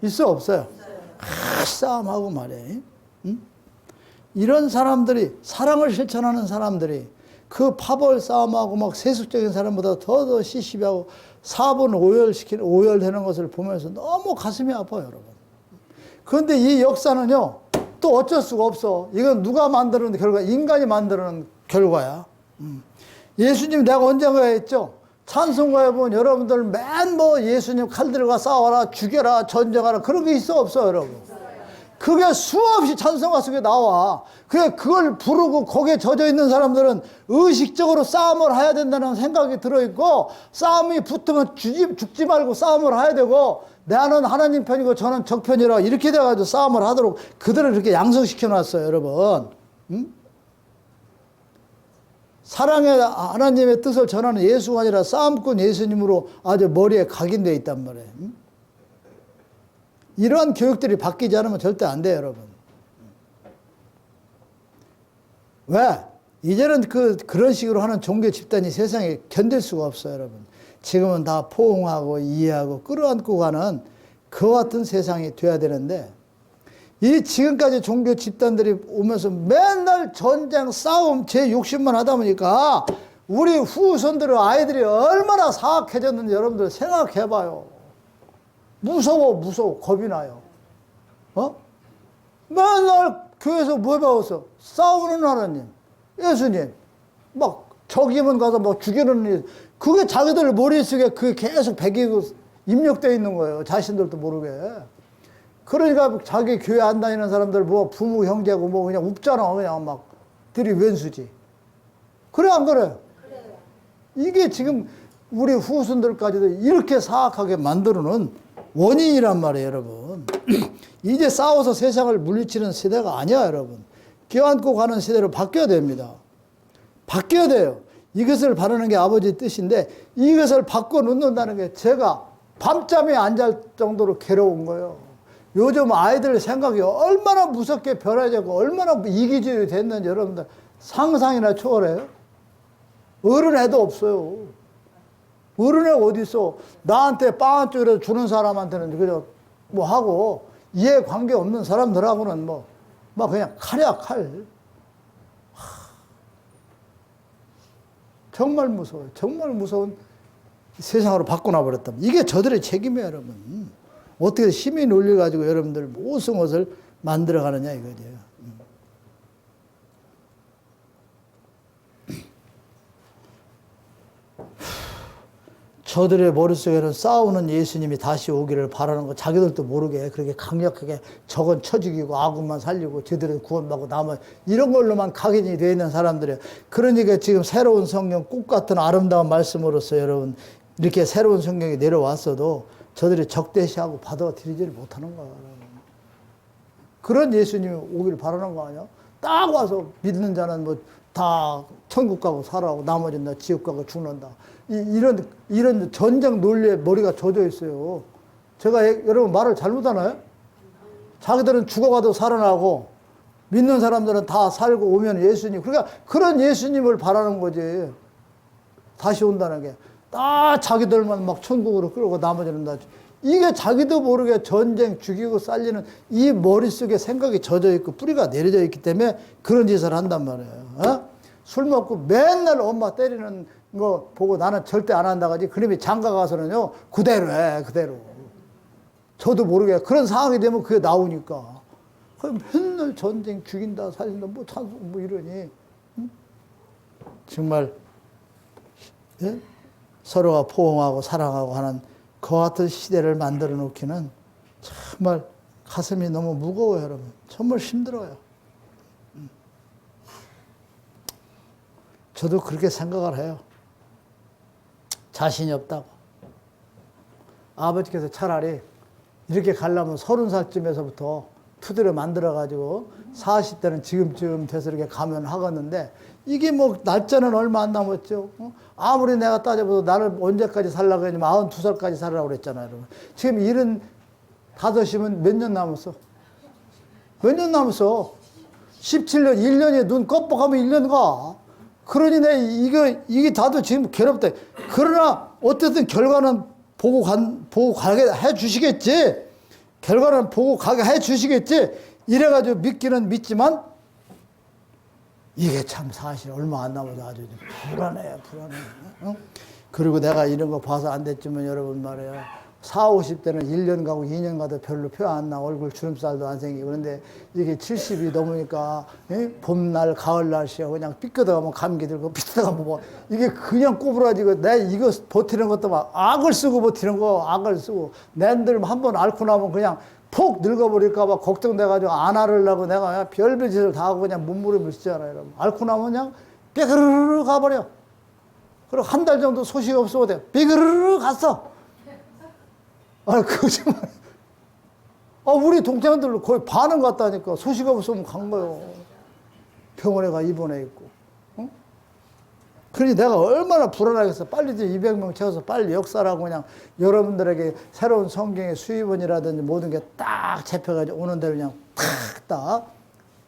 있어, 없어요? 싸움하고 말이에요. 응? 이런 사람들이, 사랑을 실천하는 사람들이 그 파벌 싸움하고 막 세속적인 사람보다 더 시시비하고 4분 오열되는 것을 보면서 너무 가슴이 아파요, 여러분. 그런데 이 역사는요, 또 어쩔 수가 없어. 이건 누가 만드는 결과, 인간이 만드는 결과야. 예수님 내가 언젠가 했죠? 찬송가에 보면 여러분들 맨 예수님 칼들과 싸워라, 죽여라, 전쟁하라 그런 게 있어 없어 여러분? 그게 수없이 찬송가 속에 나와. 그걸 부르고 거기에 젖어 있는 사람들은 의식적으로 싸움을 해야 된다는 생각이 들어있고 싸움이 붙으면 죽지 말고 싸움을 해야 되고 나는 하나님 편이고 저는 적 편이라 이렇게 돼가지고 싸움을 하도록 그들을 그렇게 양성시켜 놨어요, 여러분. 응? 사랑의 하나님의 뜻을 전하는 예수가 아니라 싸움꾼 예수님으로 아주 머리에 각인되어 있단 말이에요. 이러한 교육들이 바뀌지 않으면 절대 안 돼요, 여러분. 왜? 이제는 그런 식으로 하는 종교 집단이 세상에 견딜 수가 없어요, 여러분. 지금은 다 포옹하고 이해하고 끌어안고 가는 그와 같은 세상이 돼야 되는데 이 지금까지 종교 집단들이 오면서 맨날 전쟁, 싸움, 제 욕심만 하다 보니까 우리 후손들의 아이들이 얼마나 사악해졌는지 여러분들 생각해봐요. 무서워. 겁이 나요. 맨날 교회에서 뭐 배웠어? 싸우는 하나님, 예수님. 막 적이면 가서 막 죽이는 일. 그게 자기들 머릿속에 그게 계속 배기고 입력되어 있는 거예요. 자신들도 모르게. 그러니까 자기 교회 안 다니는 사람들 뭐 부모 형제고 뭐 그냥 웃잖아. 그냥 막 들이 왼수지. 그래 안 그래? 그래요. 이게 지금 우리 후손들까지도 이렇게 사악하게 만들어놓은 원인이란 말이에요, 여러분. 이제 싸워서 세상을 물리치는 시대가 아니야, 여러분. 껴안고 가는 시대로 바뀌어야 됩니다. 바뀌어야 돼요. 이것을 바라는 게 아버지 뜻인데 이것을 바꿔놓는다는 게 제가 밤잠에 안 잘 정도로 괴로운 거예요. 요즘 아이들 생각이 얼마나 무섭게 변화되고 얼마나 이기주의 됐는지 여러분들 상상이나 초월해요? 어른애도 없어요. 어른애 어디 있어? 나한테 빵 한 쪽이라도 주는 사람한테는 그냥 뭐 하고 이해 관계 없는 사람들하고는 막 그냥 칼이야 칼. 정말 무서워요. 정말 무서운 세상으로 바꿔놔 버렸다. 이게 저들의 책임이에요, 여러분. 어떻게 힘이 눌려가지고 여러분들 무슨 것을 만들어가느냐 이거죠. 저들의 머릿속에는 싸우는 예수님이 다시 오기를 바라는 거 자기들도 모르게 그렇게 강력하게 저건 쳐 죽이고 아군만 살리고 저들은 구원받고 남은 이런 걸로만 각인이 되어 있는 사람들이에요. 그러니까 지금 새로운 성경 꽃 같은 아름다운 말씀으로서 여러분 이렇게 새로운 성경이 내려왔어도 저들이 적대시하고 받아들이지를 못하는 거야. 그런 예수님이 오기를 바라는 거 아니야? 딱 와서 믿는 자는 뭐 다 천국 가고 살아고 나머지는 다 지옥 가고 죽는다. 이런 전쟁 논리에 머리가 젖어 있어요. 제가 여러분 말을 잘못하나요? 자기들은 죽어가도 살아나고 믿는 사람들은 다 살고 오면 예수님. 그러니까 그런 예수님을 바라는 거지. 다시 온다는 게. 다 자기들만 막 천국으로 끌고 나머지는 다. 이게 자기도 모르게 전쟁 죽이고 살리는 이 머릿속에 생각이 젖어 있고 뿌리가 내려져 있기 때문에 그런 짓을 한단 말이에요. 술 먹고 맨날 엄마 때리는 거 보고 나는 절대 안 한다 가지. 그놈이 장가 가서는요 그대로 해 그대로. 저도 모르게 그런 상황이 되면 그게 나오니까. 맨날 전쟁 죽인다 살린다 뭐 찬송 뭐 이러니. 응? 정말 예? 서로가 포옹하고 사랑하고 하는 그 같은 시대를 만들어 놓기는 정말 가슴이 너무 무거워요, 여러분. 정말 힘들어요. 저도 그렇게 생각을 해요. 자신이 없다고. 아버지께서 차라리 이렇게 가려면 30살쯤에서부터 투드려 만들어가지고 40대는 지금쯤 돼서 이렇게 가면 하겠는데 이게 뭐 날짜는 얼마 안 남았죠. 아무리 내가 따져봐도 나를 언제까지 살라고 했냐면 92살까지 살라고 그랬잖아요. 여러분. 지금 75이면 몇 년 남았어? 몇 년 남았어? 17년, 1년에 눈 껌뻑하면 1년 가. 그러니 이게 다도 지금 괴롭다. 그러나 어쨌든 결과는 보고 가게 해 주시겠지. 결과는 보고 가게 해 주시겠지. 이래가지고 믿기는 믿지만 이게 참 사실 얼마 안 남아서 아주 불안해요. 응? 그리고 내가 이런 거 봐서 안 됐지만 여러분 말이야. 40, 50대는 1년 가고 2년 가도 별로 표 안 나. 얼굴 주름살도 안 생기고. 그런데 이게 70이 넘으니까 봄날, 가을 날씨야. 그냥 삐끗하면 감기 들고 삐끗하면 뭐 이게 그냥 꼬부라지고 내 이거 버티는 것도 막 악을 쓰고 버티는 거 악을 쓰고 낸들 한번 앓고 나면 그냥 폭 늙어버릴까봐 걱정돼가지고 안 앓으려고 내가 그냥 별별 짓을 다 하고 그냥 몸부림을 쓰잖아요. 여러분. 앓고 나면 그냥 삐그르르 가버려. 그리고 한 달 정도 소식이 없어도 돼. 삐그르르 갔어. 거짓말. 우리 동생들 거의 반은 갔다니까. 소식 없으면 간 거요. 병원에 가 입원해 있고. 응? 그러니 내가 얼마나 불안하겠어. 빨리 200명 채워서 빨리 역사라고 그냥 여러분들에게 새로운 성경의 수입원이라든지 모든 게 딱 잡혀가지고 오는 대로 그냥 딱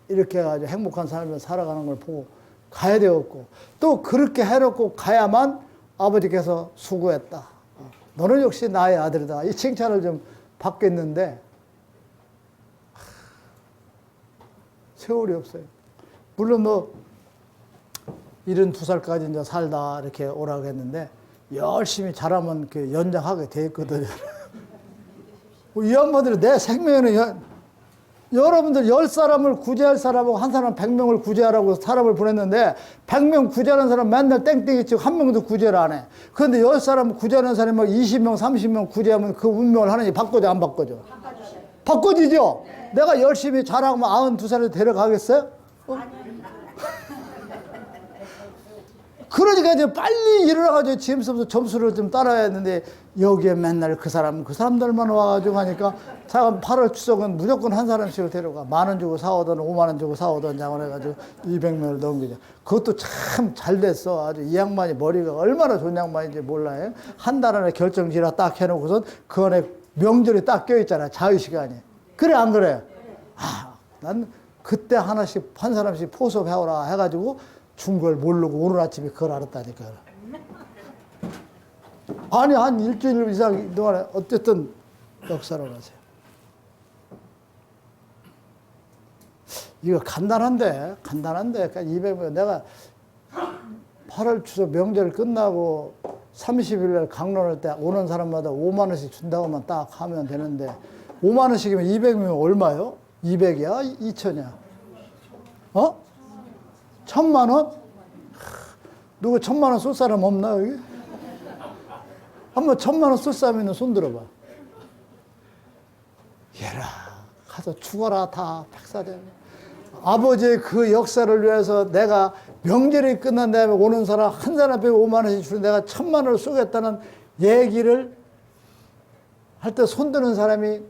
이렇게 해가지고 행복한 삶을 살아가는 걸 보고 가야 되었고 또 그렇게 해놓고 가야만 아버지께서 수고했다. 너는 역시 나의 아들이다. 이 칭찬을 좀 받겠는데 세월이 없어요. 물론 72살까지 이제 살다 이렇게 오라고 했는데 열심히 잘하면 그 연장하게 돼 있거든요. 이 양반들이 내 생명에는 여러분들 10사람을 구제할 사람하고 한 사람 100명을 구제하라고 사람을 보냈는데 100명 구제하는 사람 맨날 땡땡이 치고 한 명도 구제를 안 해. 그런데 10사람 구제하는 사람이 막 20명, 30명 구제하면 그 운명을 하나님 바꿔줘, 안 바꿔줘? 바꿔지죠? 네. 내가 열심히 잘하고 92살에 데려가겠어요? 그러니까 이제 빨리 일어나가지고 지금서부터 점수를 좀 따라야 했는데 여기에 맨날 그 사람들만 와가지고 하니까 자가 8월 추석은 무조건 한 사람씩을 데려가. 10,000원 주고 사오던 50,000원 주고 사오던 장을 해가지고 200명을 넘기죠. 그것도 참 잘 됐어. 아주 이 양반이 머리가 얼마나 좋은 양반인지 몰라요. 한 달 안에 결정지라 딱 해놓고선 그 안에 명절이 딱 껴있잖아. 자유시간이. 그래 안 그래? 아, 난 그때 하나씩 한 사람씩 포섭해오라 해가지고 준 걸 모르고 오늘 아침에 그걸 알았다니까. 아니 한 일주일 이상 동안에 어쨌든 역사를 하세요. 이거 간단한데 그러니까 200명 내가 8월 추석 명절 끝나고 30일 날 강론할 때 오는 사람마다 5만 원씩 준다고만 딱 하면 되는데 5만 원씩이면 200명 얼마요? 200이야? 2천이야? 어? 1,000만 원? 누구 1,000만 원 쏠 사람 없나 여기? 한번 1,000만 원 쏠 사람 있는 손 들어봐. 얘라 가서 죽어라 다 백사장. 아버지의 그 역사를 위해서 내가 명절이 끝난 다음에 오는 사람 한 사람 빼고 5만 원씩 주는 내가 1,000만 원을 쏘겠다는 얘기를 할 때 손드는 사람이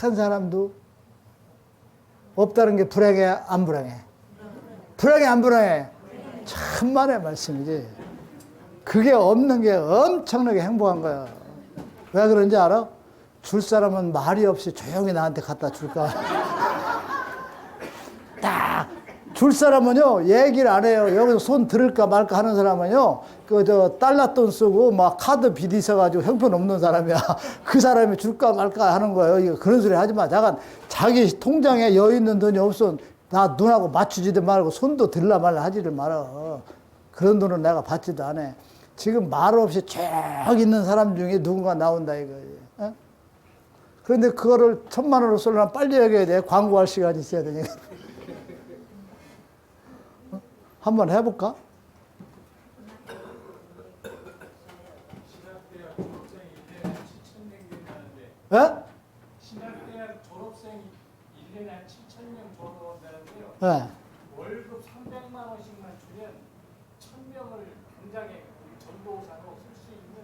한 사람도 없다는 게 불행해 안 불행해? 불행해 안 불행해? 천만의 말씀이지. 그게 없는 게 엄청나게 행복한 거야. 왜 그런지 알아? 줄 사람은 말이 없이 조용히 나한테 갖다 줄까? 딱 줄 사람은요 얘기를 안 해요. 여기서 손 들을까 말까 하는 사람은요 그 달러돈 쓰고 막 카드 비디 써가지고 형편 없는 사람이야. 그 사람이 줄까 말까 하는 거예요. 이거 그런 소리 하지 마. 잠깐 자기 통장에 여 있는 돈이 없어. 나 눈하고 맞추지도 말고 손도 들라 말라 하지를 말아. 그런 돈은 내가 받지도 않아. 지금 말 없이 쭉 있는 사람 중에 누군가 나온다 이거지. 어? 그런데 그거를 1,000만 원으로 쏠려면 빨리 얘기해야 돼. 광고할 시간이 있어야 되니까. 어? 한번 해볼까? 예?
신학대학 졸업생이 1년에 한 7,000명 졸업한다는데요.
예.
월급 300만 원씩만 주면 1,000명을 당장에 우리 전도사로 쓸 수 있는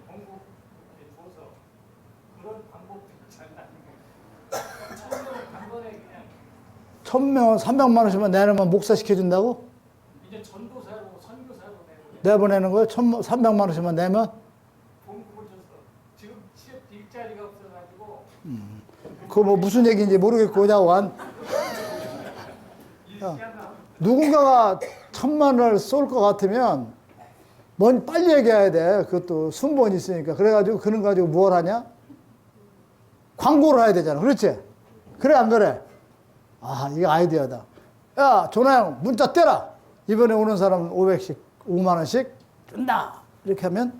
공급 이렇게 줘서 그런 방법도 있잖아요. 1,000명을 단번에 그냥
1,000명 300만 원씩만 내놓으면 목사 시켜준다고?
이제 전도사로 선교사로
내보내는 거예요? 300만 원씩만 내면?
공급을 줘서 지금 취업 일자리가 없어가지고
그거 뭐 무슨 얘기인지 모르겠고 그냥 완. 누군가가 1,000만 원을 쏠 것 같으면 뭔 빨리 얘기해야 돼. 그것도 순번이 있으니까. 그래가지고 그런 가지고 뭘 하냐? 광고를 해야 되잖아. 그렇지? 그래 안 그래? 아 이거 아이디어다. 야 전화 형 문자 떼라. 이번에 오는 사람 500씩 5만 원씩 준다. 이렇게 하면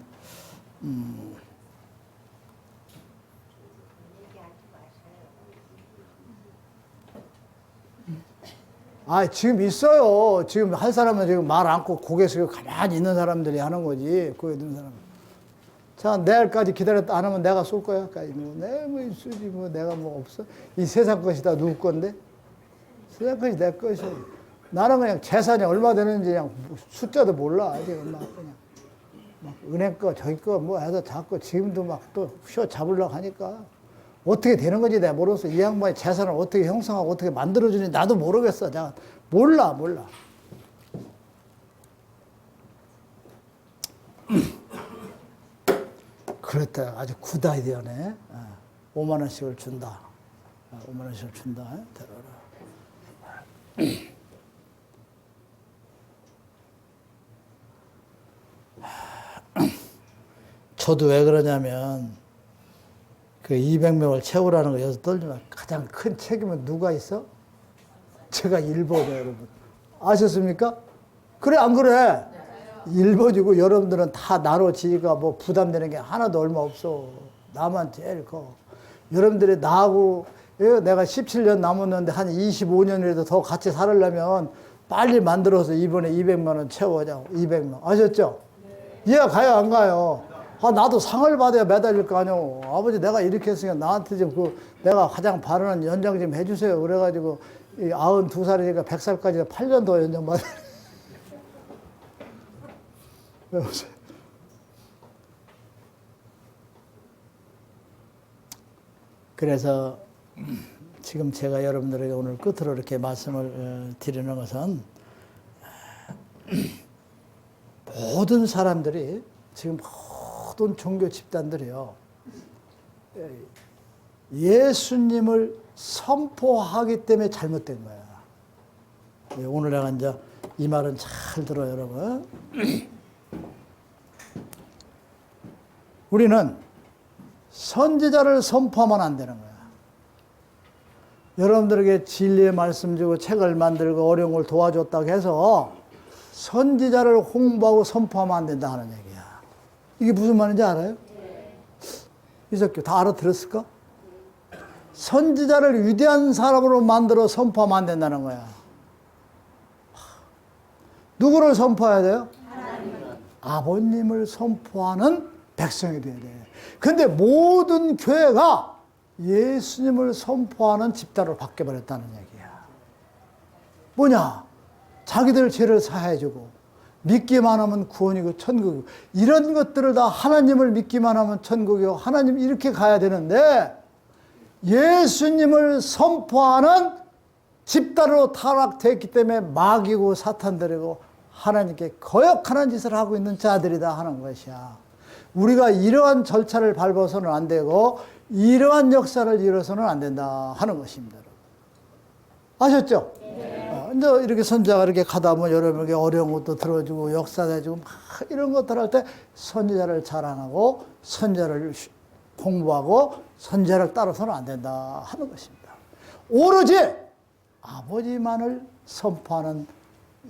아, 지금 있어요. 지금 할 사람은 지금 말 않고 고개 숙이고 가만히 있는 사람들이 하는 거지. 고개 있는 사람. 자, 내일까지 기다렸다 안 하면 내가 쏠 거야. 뭐 쓰지, 뭐 내가 뭐 없어. 이 세상 것이 다 누구 건데? 세상 것이 내 것이야. 나는 그냥 재산이 얼마 되는지 그냥 숫자도 몰라. 지금 막 그냥. 막 은행 거, 저기 거 뭐 해서 자꾸 지금도 막 또 휘어 잡으려고 하니까. 어떻게 되는 건지 내가 모르겠어. 이 양반이 재산을 어떻게 형성하고 어떻게 만들어주는지 나도 모르겠어. 내가 몰라. 그랬다. 아주 굿 아이디어네. 5만 원씩을 준다. 5만 원씩을 준다. 들어라. 저도 왜 그러냐면 그 200명을 채우라는 거 여기서 떨지만 가장 큰 책임은 누가 있어? 제가 1번이에요, 여러분. 아셨습니까? 그래, 안 그래? 1번이고 여러분들은 다 나눠지기가 뭐 부담되는 게 하나도 얼마 없어. 나만 제일 커. 여러분들이 나하고 내가 17년 남았는데 한 25년이라도 더 같이 살으려면 빨리 만들어서 이번에 200만 원 채워자고. 200만. 아셨죠? 이해가 가요, 안 가요? 아, 나도 상을 받아야 매달릴 거 아니오. 아버지, 내가 이렇게 했으니까 나한테 좀 내가 가장 바라는 연장 좀 해주세요. 그래가지고, 92살이니까 100살까지 8년 더 연장 받아. 그래서 지금 제가 여러분들에게 오늘 끝으로 이렇게 말씀을 드리는 것은 모든 사람들이 지금 모든 종교 집단들이요 예수님을 선포하기 때문에 잘못된 거야. 오늘 내가 이제 이 말은 잘 들어요, 여러분. 우리는 선지자를 선포하면 안 되는 거야. 여러분들에게 진리의 말씀 주고 책을 만들고 어려운 걸 도와줬다고 해서 선지자를 홍보하고 선포하면 안 된다 하는 얘기야. 이게 무슨 말인지 알아요? 이석규 다 알아들었을까? 선지자를 위대한 사람으로 만들어 선포하면 안 된다는 거야. 누구를 선포해야 돼요? 아버님을 선포하는 백성이 돼야 돼. 근데 모든 교회가 예수님을 선포하는 집단으로 바뀌어버렸다는 얘기야. 뭐냐? 자기들 죄를 사해주고 믿기만 하면 구원이고 천국이고 이런 것들을 다 하나님을 믿기만 하면 천국이고 하나님 이렇게 가야 되는데 예수님을 선포하는 집단으로 타락됐기 때문에 마귀고 사탄들이고 하나님께 거역하는 짓을 하고 있는 자들이다 하는 것이야. 우리가 이러한 절차를 밟아서는 안 되고 이러한 역사를 이뤄서는 안 된다 하는 것입니다. 아셨죠? 네. 이제 이렇게 선지자가 이렇게 가다 보면 여러분에게 어려운 것도 들어주고 역사 내주고 막 이런 것들 할 때 선지자를 자랑하고 선지자를 공부하고 선지자를 따라서는 안 된다 하는 것입니다. 오로지 아버지만을 선포하는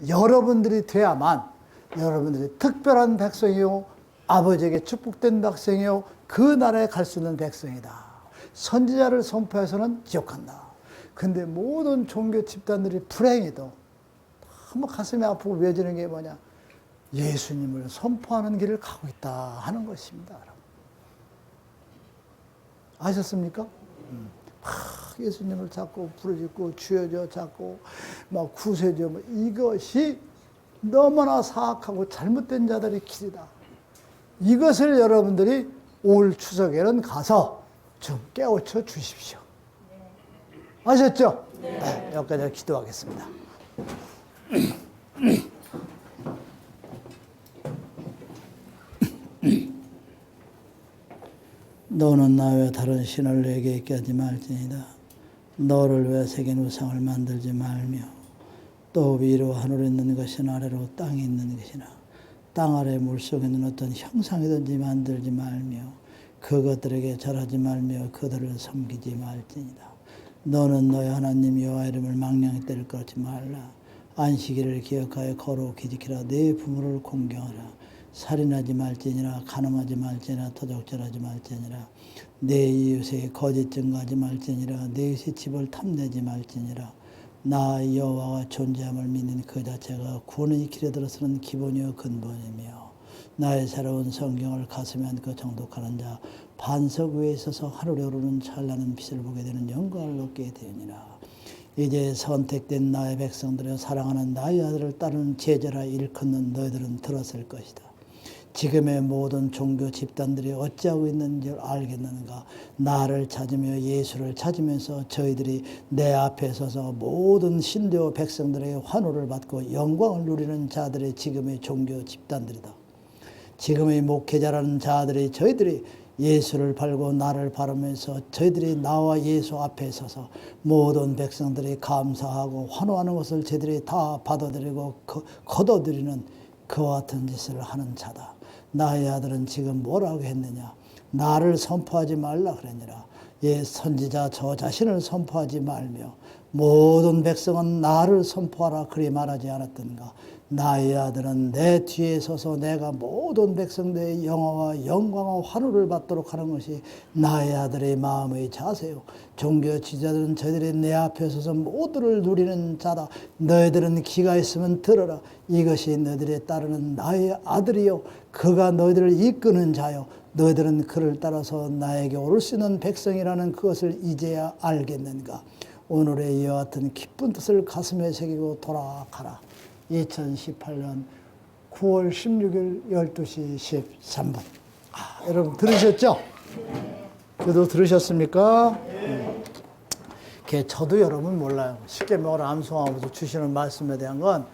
여러분들이 돼야만 여러분들이 특별한 백성이요 아버지에게 축복된 백성이요 그 나라에 갈 수 있는 백성이다. 선지자를 선포해서는 지옥 간다. 근데 모든 종교 집단들이 불행히도 너무 가슴이 아프고 외지는 게 뭐냐? 예수님을 선포하는 길을 가고 있다 하는 것입니다. 아셨습니까? 막 예수님을 자꾸 부르짖고 주여줘 자꾸 막 구세줘 뭐 이것이 너무나 사악하고 잘못된 자들의 길이다. 이것을 여러분들이 올 추석에는 가서 좀 깨우쳐 주십시오. 아셨죠? 네. 여기까지 기도하겠습니다. 너는 나 외 다른 신을 내게 있게 하지 말지니라. 너를 위해 새긴 우상을 만들지 말며 또 위로 하늘에 있는 것이나 아래로 땅에 있는 것이나 땅 아래 물속에 있는 어떤 형상이든지 만들지 말며 그것들에게 절하지 말며 그들을 섬기지 말지니라. 너는 너의 하나님 여호와 이름을 망령히 때를 끊지 말라. 안식일을 기억하여 거룩히 지키라. 네 부모를 공경하라. 살인하지 말지니라. 간음하지 말지니라. 도적질하지 말지니라. 내 이웃에게 거짓 증거하지 말지니라. 내 이웃의 집을 탐내지 말지니라. 나 여호와가 존재함을 믿는 그 자체가 구원의 길에 들어서는 기본이요 근본이며 나의 새로운 성경을 가슴에 안고 정독하는 자 반석 위에 있어서 하늘에 오르는 찬란한 빛을 보게 되는 영광을 얻게 되니라. 이제 선택된 나의 백성들을 사랑하는 나의 아들을 따르는 제자라 일컫는 너희들은 들었을 것이다. 지금의 모든 종교 집단들이 어찌하고 있는지 알겠는가? 나를 찾으며 예수를 찾으면서 저희들이 내 앞에 서서 모든 신도 백성들의 환호를 받고 영광을 누리는 자들의 지금의 종교 집단들이다. 지금의 목회자라는 자들이 저희들이 예수를 바르고 나를 바르면서 저희들이 나와 예수 앞에 서서 모든 백성들이 감사하고 환호하는 것을 저희들이 다 받아들이고 거둬들이는 그와 같은 짓을 하는 자다. 나의 아들은 지금 뭐라고 했느냐? 나를 선포하지 말라 그랬느라. 예, 선지자 저 자신을 선포하지 말며 모든 백성은 나를 선포하라 그리 말하지 않았던가? 나의 아들은 내 뒤에 서서 내가 모든 백성들의 영화와 영광과 환호를 받도록 하는 것이 나의 아들의 마음의 자세요. 종교 지자들은 저희들이 내 앞에 서서 모두를 누리는 자다. 너희들은 귀가 있으면 들어라. 이것이 너희들이 따르는 나의 아들이요. 그가 너희들을 이끄는 자요. 너희들은 그를 따라서 나에게 오를 수 있는 백성이라는 그것을 이제야 알겠는가. 오늘의 이와 같은 기쁜 뜻을 가슴에 새기고 돌아가라. 2018년 9월 16일 12시 13분. 여러분 들으셨죠? 저도 들으셨습니까? 저도 여러분 몰라요. 십계명을 암송하면서 주시는 말씀에 대한 건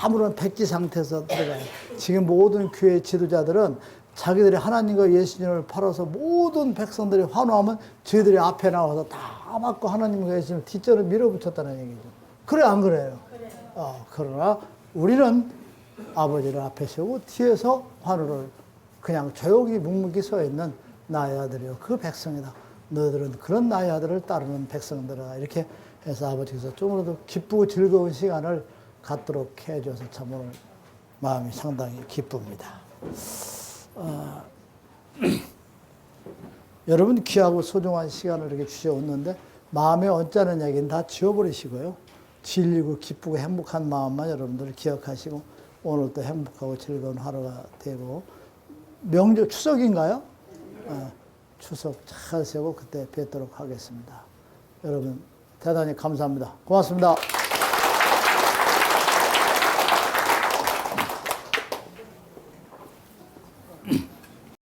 아무런 백지 상태에서 들어가요. 지금 모든 교회 지도자들은 자기들이 하나님과 예수님을 팔아서 모든 백성들이 환호하면 저희들이 앞에 나와서 다 맞고 하나님과 예수님을 뒷전을 밀어붙였다는 얘기죠. 그래 안 그래요? 그러나 우리는 아버지를 앞에 세우고 뒤에서 환호를 그냥 조용히 묵묵히 서 있는 나의 아들이요 그 백성이다. 너희들은 그런 나의 아들을 따르는 백성들아. 이렇게 해서 아버지께서 좀더 기쁘고 즐거운 시간을 갖도록 해줘서 참 오늘 마음이 상당히 기쁩니다. 여러분 귀하고 소중한 시간을 이렇게 주셔왔는데 마음에 언짢은 얘기는 다 지워버리시고요. 질리고 기쁘고 행복한 마음만 여러분들 기억하시고 오늘 또 행복하고 즐거운 하루가 되고 명절 추석인가요? 추석 잘 세고 그때 뵙도록 하겠습니다. 여러분 대단히 감사합니다. 고맙습니다.